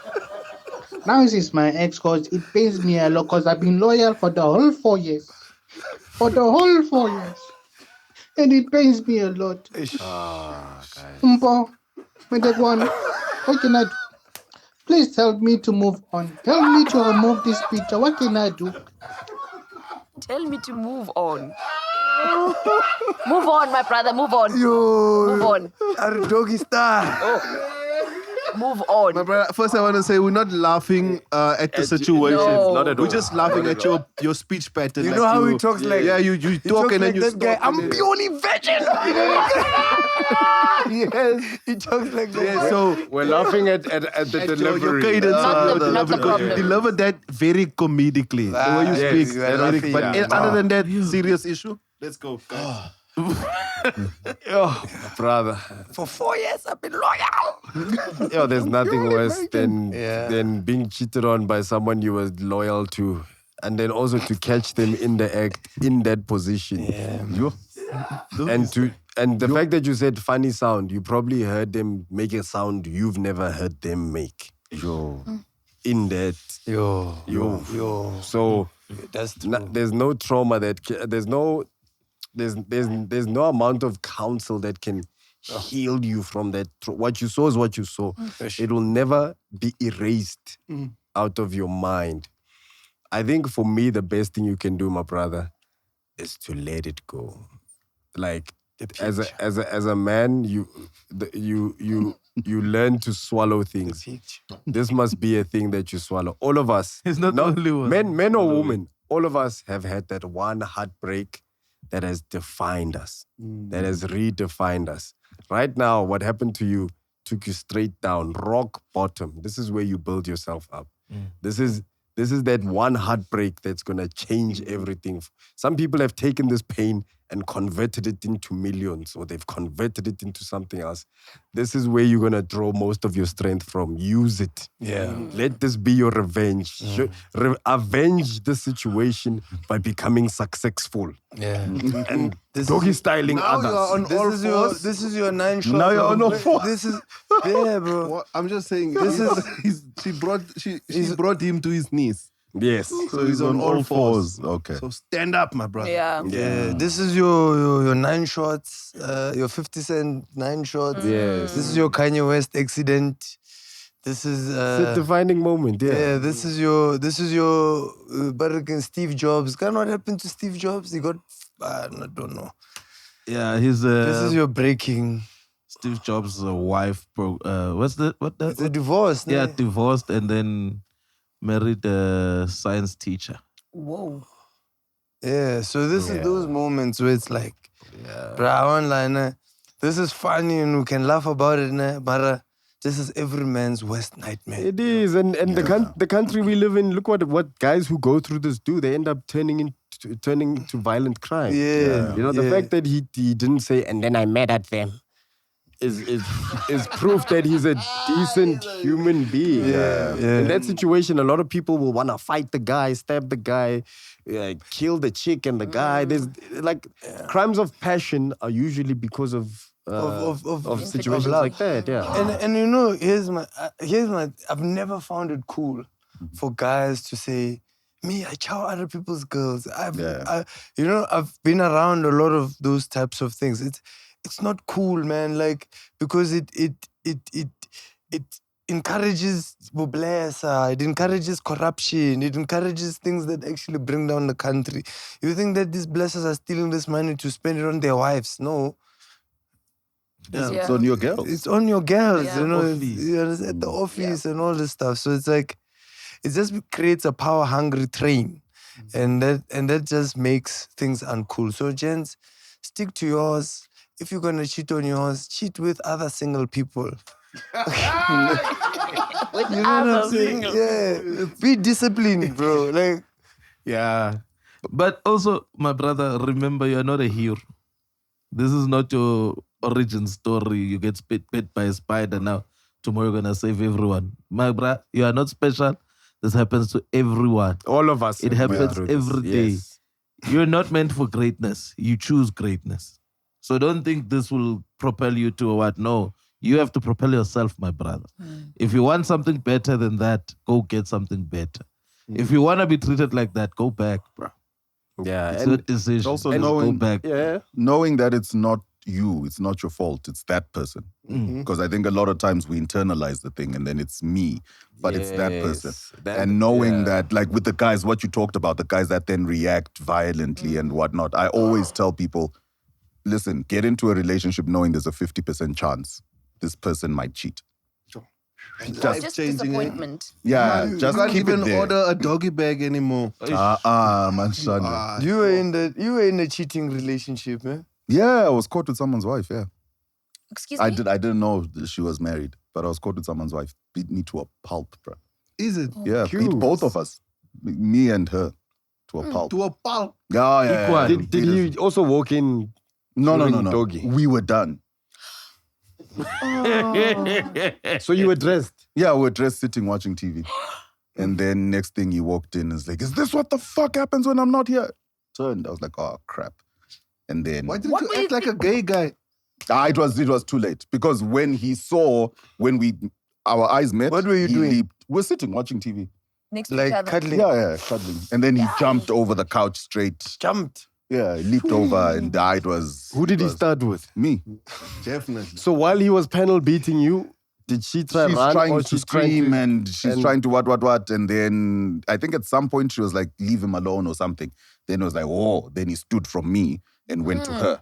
Now she's my ex because it pains me a lot because I've been loyal for the whole 4 years. For the whole 4 years. And it pains me a lot. Mpho, Modikoane, what can I do? Please help me to move on. Tell me to remove this picture. What can I do? Tell me to move on. Move on, my brother. Move on. Move on. Doggy style. Move on. My brother, first I want to say we're not laughing at the situation. No. Not at all. We're just laughing at your speech pattern. You know how he talks like... Yeah, you talk and then like you that stop. guy. I'm and then- purely virgin. Yes. He talks like that. Yeah, so We're laughing at the at your delivery. cadence, Not the because problem. you deliver that very comedically. The way you Yes, speak, you are laughing, but yeah. other than that, serious issue. Let's go, guys. Brother. For 4 years, I've been loyal. Yo, there's nothing worse than being cheated on by someone you were loyal to, and then also to catch them in the act in that position. And the fact that you said funny sound, you probably heard them make a sound you've never heard them make. In that. So That's there's no trauma there's no amount of counsel that can heal you from that. What you saw is what you saw. It will never be erased out of your mind. I think for me, the best thing you can do, my brother, is to let it go. Like as a man, you learn to swallow things. This must be a thing that you swallow. All of us. It's not only one. Men or women, all of us have had that one heartbreak that has defined us, that has redefined us. Right now, what happened to you took you straight down, rock bottom. This is where you build yourself up. This is that one heartbreak that's going to change everything. Some people have taken this pain and converted it into millions, or they've converted it into something else. This is where you're going to draw most of your strength from. Use it. Yeah. Let this be your revenge. Avenge the situation by becoming successful. Yeah. And doggy styling Now others. you are on all fours. This is your 9 shots. Now you're on all fours. This is... Yeah, bro. What? I'm just saying, she brought him to his knees. Yes. So he's on all fours. Okay. So stand up, my brother. Yeah. Yeah, this is your 9 shots, your 50 Cent 9 shots. Yes. This is your Kanye West accident. This is It's a defining moment, yeah. this is your American Steve Jobs. Can what happened to Steve Jobs? He got I don't know. Yeah, his This is your breaking. Steve Jobs' wife. It's a divorce. Yeah, ne? divorced and then married a science teacher. Whoa. Yeah, so this is those moments where it's like, bruh, online, this is funny and we can laugh about it, but this is every man's worst nightmare. It is, and the country we live in. Look what guys who go through this do. They end up turning into violent crime. Yeah. You know, the fact that he didn't say, and then I mad at them, is proof that he's a decent human being. In that situation, a lot of people will want to fight the guy, stab the guy, kill the chick and the guy. There's like crimes of passion are usually because of situations like that. Yeah. And you know, here's my I've never found it cool for guys to say, me, I chow other people's girls. I've been around a lot of those types of things. It's not cool, man. Like, because it encourages bublesa, it encourages corruption, it encourages things that actually bring down the country. You think that these blessers are stealing this money to spend it on their wives? No. It's on your girls. It's on your girls, Yeah. you know, it's at the office and all this stuff. So it's like, it just creates a power-hungry train. And that just makes things uncool. So gents, stick to yours. If you're gonna cheat on yours, cheat with other single people. With You know what I'm other saying? single Yeah. Be disciplined, bro. Like, Yeah. But also, my brother, remember, you're not a hero. This is not your origin story. You get bit by a spider now. Tomorrow you're going to save everyone. My brother, you are not special. This happens to everyone. All of us. It happens every day. Yes. You're not meant for greatness. You choose greatness. So don't think this will propel you to what. No, you have to propel yourself, my brother. If you want something better than that, go get something better. If you want to be treated like that, go back, bro. Yeah. It's a decision. Also Just go back. knowing that it's not you, it's not your fault, it's that person. Because I think a lot of times we internalize the thing and then it's me, but it's that person. And knowing that, like with the guys, what you talked about, the guys that then react violently and whatnot, I always tell people, listen, get into a relationship knowing there's a 50% chance this person might cheat. Just disappointment. Yeah, You just can't keep even it there. order a doggy bag anymore. Man, son. you were in a cheating relationship, man. Yeah, I was caught with someone's wife, yeah. Excuse I me? didn't know that she was married, but I was caught with someone's wife. Beat me to a pulp, bro. Is it? Yeah, beat both of us. Me and her to a pulp. To a pulp. Yeah. Did you also walk in? No. Doggy. We were done. So you were dressed? Yeah, we were dressed sitting watching TV. And then next thing he walked in and was like, is this what the fuck happens when I'm not here? Turned. I was like, oh, crap. And then... Why didn't you act like a gay guy? It was too late. Because when he saw, our eyes met... What were you doing? Leaped. We're sitting watching TV. Next to each other. cuddling. Yeah, cuddling. And then he jumped over the couch straight. Jumped. Yeah, leaped over and died. Who did he start with? Me. Definitely. So while he was panel beating you, did she try She's run trying or to she's scream trying to, and she's trying to what. And then I think at some point she was like, leave him alone or something. Then it was like, oh, then he stood from me and went to her.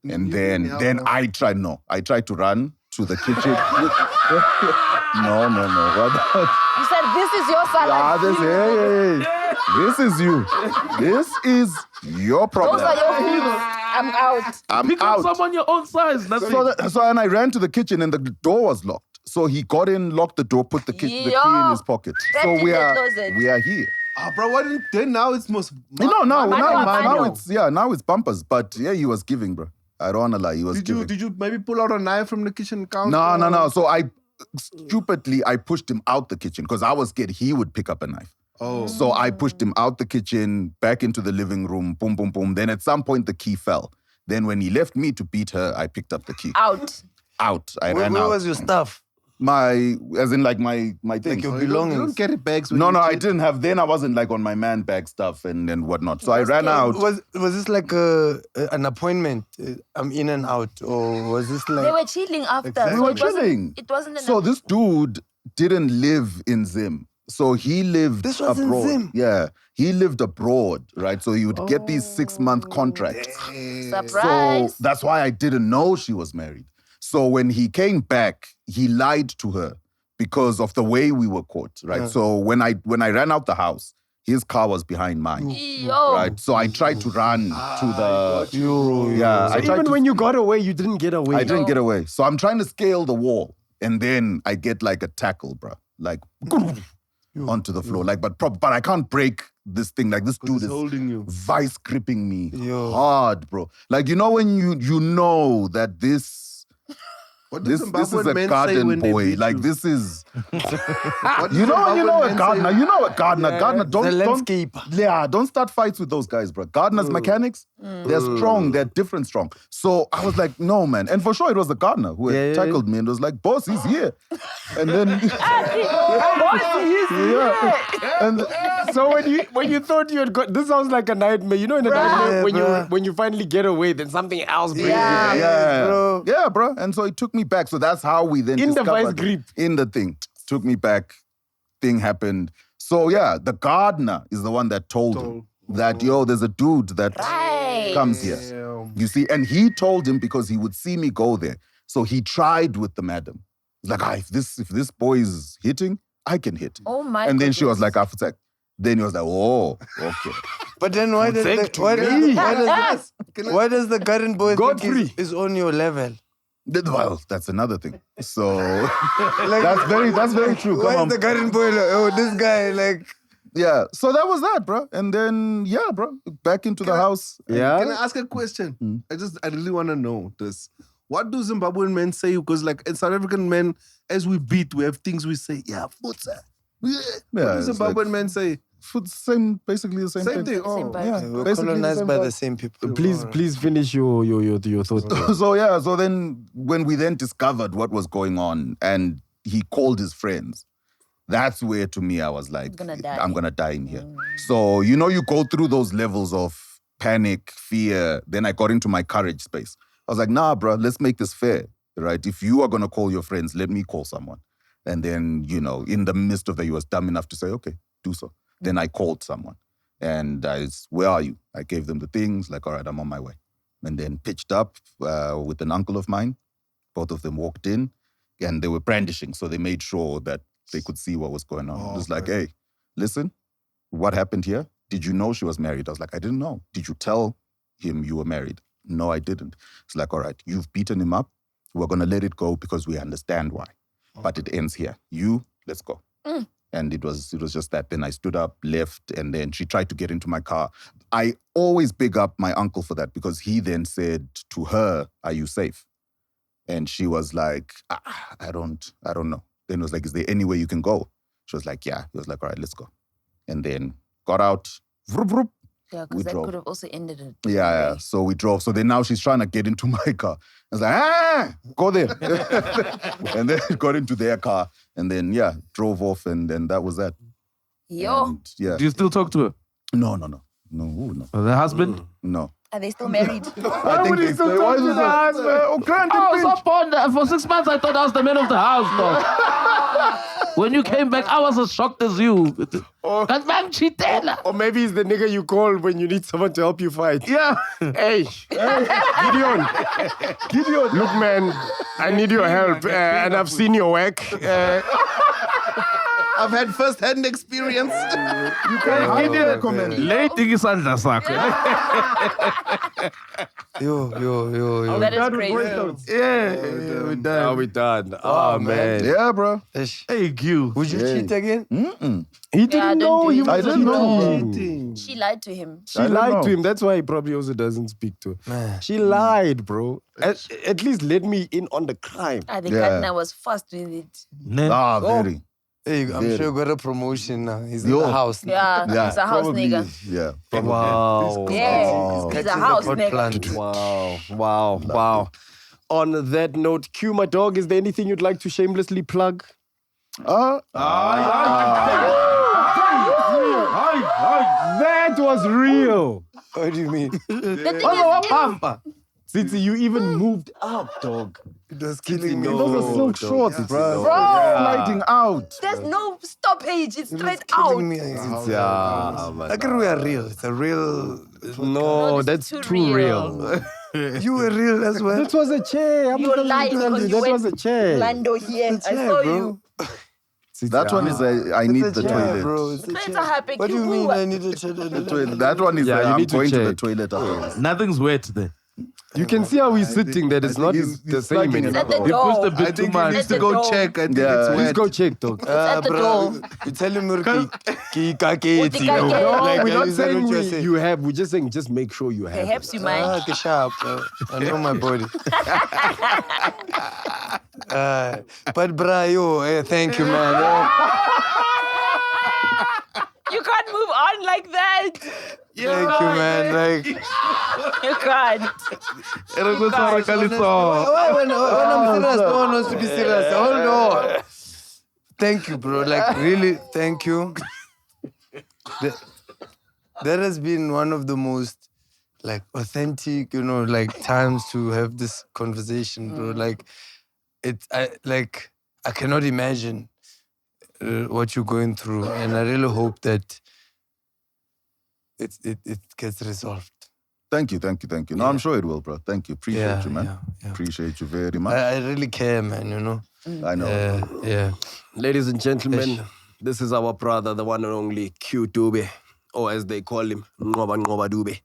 And then I tried to run to the kitchen. No. What? You said, this is your salad. This is you. This is your problem. Those are your feelings. I'm out. Pick up someone your own size. That's it. So and I ran to the kitchen and the door was locked. So he got in, locked the door, put the key in his pocket. So we are here. Bro, why didn't then now it's most... Now it's bumpers. But yeah, he was giving, bro. I don't want to lie, he was giving. Did you maybe pull out a knife from the kitchen counter? No. So I pushed him out the kitchen because I was scared he would pick up a knife. Oh. So I pushed him out the kitchen, back into the living room, boom, boom, boom. Then at some point the key fell. Then when he left me to beat her, I picked up the key. Out. I ran out. Where was your stuff? My thing. Like your belongings. You don't carry bags. No, I didn't have. Then I wasn't like on my man bag stuff and whatnot. So I ran out. Was this like an appointment? I'm in and out, or was this like? They were chilling after. Exactly. So We were chilling. It wasn't. So this dude didn't live in Zim. So he lived This was abroad. in Zim? Yeah, he lived abroad, right? So he would get these 6-month contracts. Surprise. So that's why I didn't know she was married. So when he came back, he lied to her because of the way we were caught, right? Yeah. So when I ran out the house, his car was behind mine, right? So I tried to run to the... Yeah. So even when you got away, you didn't get away. I didn't get away. So I'm trying to scale the wall and then I get like a tackle, bro. Like... onto the floor. Like, but I can't break this thing. Like, this dude is holding you, vice gripping me hard, bro. Like, you know when you know that this is a garden boy. Like, this is you know a gardener. You know a gardener. Gardener don't start fights with those guys, bro. Gardeners, mechanics, they're strong. They're different strong. So I was like, no, man. And for sure, it was the gardener who had tackled me and was like, boss, he's here. And then And so when you thought you had got, this sounds like a nightmare. You know, in a nightmare when you finally get away, then something else brings you. Yeah, bro. And so it took me back. So that's how we then in the vice discovered grip. In the thing. Took me back. Thing happened. So yeah, the gardener is the one that told him that, there's a dude that comes here. You see, and he told him because he would see me go there. So he tried with the madam. He's like, if this boy is hitting, I can hit. Oh my And then she was goodness. like, after that. Then he was like, oh, okay. But then why does the current boy think is on your level? Well, that's another thing. So that's very true. Why is the current boy like, this guy Yeah, so that was that, bro. And then, bro, back into the house. Yeah. Can I ask a question? I really want to know this. What do Zimbabwean men say? Because in South African men, as we beat, we have things we say. Yeah, futsa. What do Zimbabwean men say? Basically the same thing. Oh, yeah. We're colonized by the same people. Please finish your thought. So then when we then discovered what was going on and he called his friends, that's where to me I was like, I'm gonna die in here. So you go through those levels of panic, fear. Then I got into my courage space. I was like, nah, bro, let's make this fair, right? If you are gonna call your friends, let me call someone. And then, in the midst of that, he was dumb enough to say, okay, do so. Then I called someone and where are you? I gave them the things, like, all right, I'm on my way. And then pitched up with an uncle of mine. Both of them walked in and they were brandishing. So they made sure that they could see what was going on. It was like, hey, listen, what happened here? Did you know she was married? I was like, I didn't know. Did you tell him you were married? No, I didn't. It's like, all right, you've beaten him up. We're going to let it go because we understand why. But it ends here. Let's go. And it was just that. Then I stood up, left, and then she tried to get into my car. I always big up my uncle for that because he then said to her, are you safe? And she was like, I don't know. Then it was like, is there any way you can go? She was like, yeah. He was like, all right, let's go. And then got out. Vroom, vroom. Yeah, because that could have also ended it. Yeah. So we drove. So then now she's trying to get into my car. I was like, go there. And then got into their car. And then, drove off. And then that was that. Yo. And, yeah. Do you still talk to her? No. The husband? No. Are they still married? Why would he still talk to the husband? I was up on that. For 6 months, I thought I was the man of the house, though. When you came back, I was as shocked as you. Because man cheated. Or maybe it's the nigga you call when you need someone to help you fight. Yeah. Hey, Gideon. Look, man, I need your help. And I've seen your work. I've had first-hand experience. You can highly recommend. Lady isandla sakho. Yo. That is crazy. Yeah, we're done. Oh, man. Yeah, bro. Hey, Q. Would you cheat again? He didn't know he was I didn't know. cheating. She lied to him. She lied to him. That's why he probably also doesn't speak to her. Man. She lied, bro. At least let me in on the crime. The gardener was fast with it. Very. Hey, I'm sure you got a promotion now. He's in the house now. Yeah, he's a house probably, nigga. Yeah. Probably. Wow. Yeah, he's a house nigga. Wow. On that note, Q, my dog, is there anything you'd like to shamelessly plug? That was real. What do you mean? Tsitsi, you even moved up, dog. That's killing me. Those are silk shorts, bro. Bro. Sliding out. There's no stoppage. It's straight out. Killing me. Like we are real. It's a real. No, that's too real. You were real as well. That was a chair. You lied because you that went was a chair. Lando here. I saw you. That one is I need the toilet. Bro. It's a happy What do you mean I need a toilet? That one is you I'm need to going to the check. toilet afterwards. Nothing's wet there. You can see how he's sitting there. It's not the same It's at the anymore. He door. pushed a bit I too think he much. needs to At the go door. check. I think Yeah. it's Please wet. go check, dog. It's at the door. You tell him Utikake. We're not is that saying what you're saying? you have. We're just saying just make sure you have. Perhaps you might. Get sharp. I know my body. But bro, thank you, man. You can't move on like that. Thank you, man. Like, You can't. when I'm serious, no one wants to be serious. Hold on. Thank you, bro. Like, really, thank you. That has been one of the most, like, authentic, like, times to have this conversation, bro. Like, I cannot imagine what you're going through, and I really hope that it gets resolved. Thank you. No, I'm sure it will, bro. Thank you. Appreciate you, man. Appreciate you very much. I really care, man, I know. Yeah. Ladies and gentlemen, this is our brother, the one and only Q Dube, or as they call him, Ngoba Dube.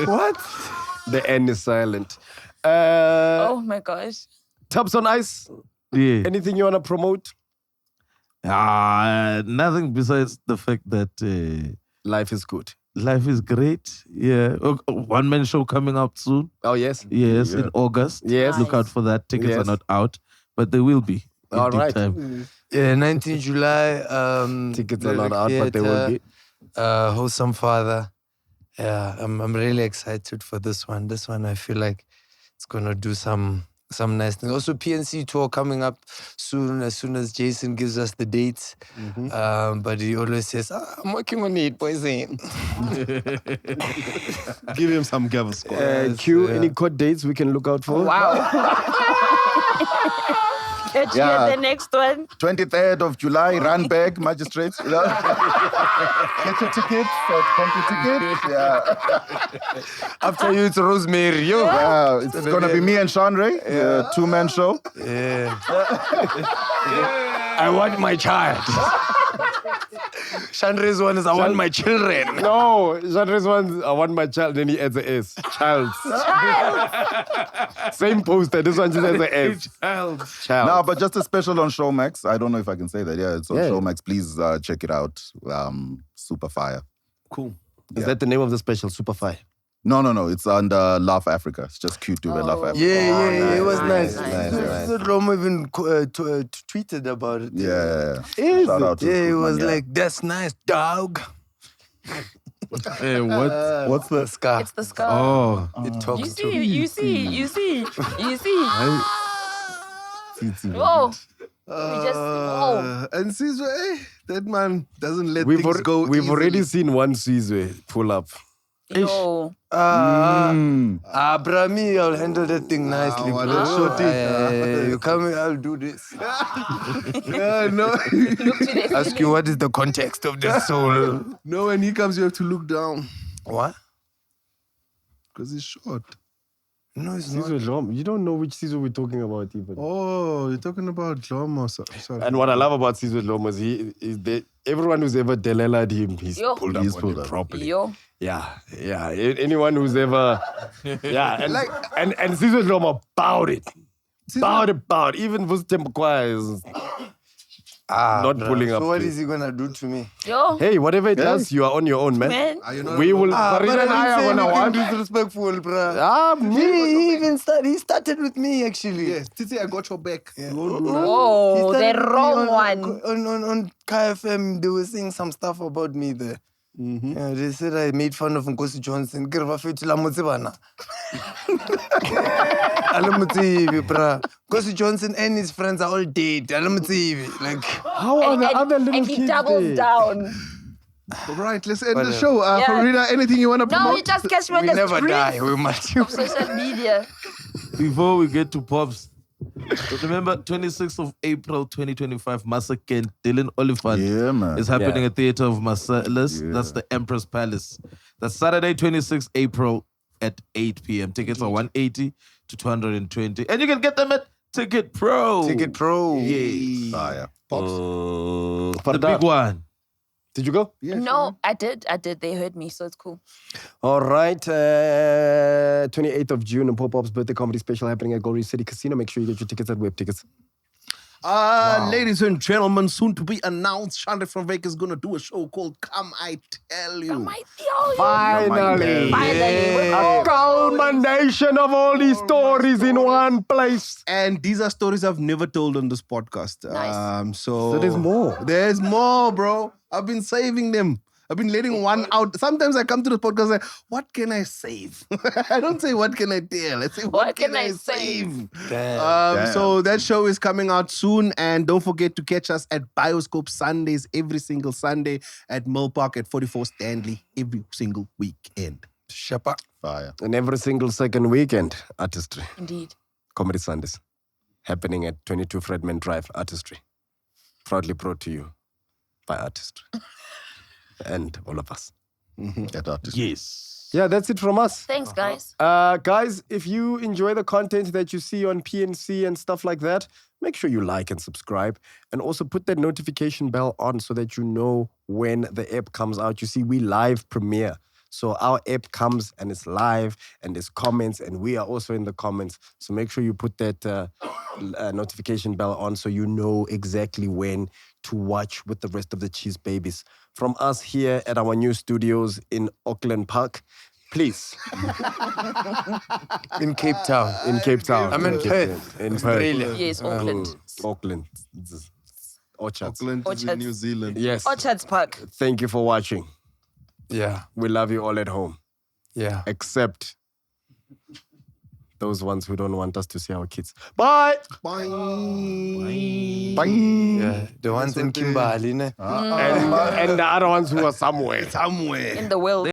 What? The N is silent. Oh my gosh. Tubs on ice. Yeah. Anything you want to promote? Nothing besides the fact that life is good. Life is great. Yeah. One man show coming up soon. Oh, yes. Yes, in August. Yes. Look out for that. Tickets are not out, but they will be. All right. Time. Yeah, 19 July. Tickets are not out, but they will be. Wholesome Father. Yeah, I'm really excited for this one. This one, I feel like it's gonna do some nice things. Also, PNC tour coming up soon. As soon as Jason gives us the dates, but he always says, "I'm working on it, boys." Give him some Gavin squad. Q, any court dates we can look out for? Wow. Catch you at the next one. 23rd of July, Randburg Magistrates. Get your tickets at Country Tickets. Yeah. After you, it's Rosemary. Yo. Yeah, it's gonna be me and Sean Ray, two-man show. Yeah. I want my child. Chandre's one is I want my children. No, Chandre's one is I want my child. Then he adds a S. Child. Same poster. This one just has a S. Child. No, but just a special on Showmax. I don't know if I can say that. Yeah, it's on Showmax. Please check it out. Super fire. Cool. Is that the name of the special? Super fire. No. It's under Love Africa. It's just Q2 and Love Africa. Yeah, it was nice. Nice. Roma even tweeted about it. Yeah. Shout out to it Koopman, was like, that's nice, dog. Hey, what's the scar? It's the scar. Oh. It talks to You see. Whoa. And Sizwe, that man doesn't let We've things go We've easily. already seen one Sizwe pull up. Yo. Brahmi, I'll handle that thing nicely. what bro. a shorty. You come here, I'll do this. Yeah, no. Ask you what is the context of this soul. No, when he comes, you have to look down. What? Because he's short. No, it's not. Sizwe Dlomo. You don't know which Sizwe we're talking about even. Oh, you're talking about Dlomo. Sorry. And what I love about Sizwe Dlomo is everyone who's ever delelaed him, he's pulled up on it properly. Yo. Yeah. Anyone who's ever, and Sizwe Dlomo bowed it. Bowed. Even Vusitembu Choir is not pulling up. So what is he gonna do to me? Yo. Hey, whatever it does, you are on your own, man. We will. Farieda and I are gonna want. Disrespectful, bro. He started with me actually. Yes, Tsitsi, I got your back. Yeah. Oh, the wrong one. On KFM, they were saying some stuff about me there. Yeah, they said I made fun of Nkosi Johnson. Nkosi Johnson and his friends are all dead. Like, how are the other little kids? And he doubles down. Right, let's end the show. Farieda, anything you want to promote? No, you just catch me on we the never streets die. We must. of social media. Before we get to Pops, remember 26th of April 2025, Massacre, Dylan Oliphant is happening at Theatre of Marcellus. That's the Empress Palace. That's Saturday, 26th April at 8 p.m. Tickets are 180 to 220. And you can get them at Ticket Pro. Ticket Pro. Yeah. Fire. The big one. Did you go? Yeah, no, I did. They heard me, so it's cool. All right. 28th of June, Mpho Pop's birthday comedy special happening at Gold Reef City Casino. Make sure you get your tickets at Web Tickets. Ladies and gentlemen, soon to be announced, Chandra from Vegas is going to do a show called Come I Tell You. Finally. Yeah. A culmination of all these stories in one place. And these are stories I've never told on this podcast. Nice. So there's more. There's more, bro. I've been saving them. I've been letting one out. Sometimes I come to the podcast and say, what can I save? I don't say, what can I tell? I say, what can I save? Damn. So that show is coming out soon. And don't forget to catch us at Bioscope Sundays every single Sunday at Mill Park at 44 Stanley every single weekend. Shapa. Fire. And every single second weekend, artistry. Indeed. Comedy Sundays. Happening at 22 Fredman Drive, artistry. Proudly brought to you by artistry. And all of us. At artistry. Yes. Yeah, that's it from us. Thanks, guys. Guys, if you enjoy the content that you see on PNC and stuff like that, make sure you like and subscribe. And also put that notification bell on so that you know when the app comes out. You see, we live premiere. So our app comes and it's live and there's comments and we are also in the comments. So make sure you put that notification bell on so you know exactly when to watch with the rest of the Cheese Babies. From us here at our new studios in Auckland Park, please. In Cape Town. In Cape Town. I'm in Perth, In Australia. Yes, Auckland. Auckland. Orchards. Auckland is in Orchards. New Zealand. Yes. Orchards Park. Thank you for watching. Yeah. We love you all at home. Yeah. Except those ones who don't want us to see our kids. Bye. Bye. Yeah. The ones in Kimberley, ne? And the other ones who are somewhere. Somewhere. In the world.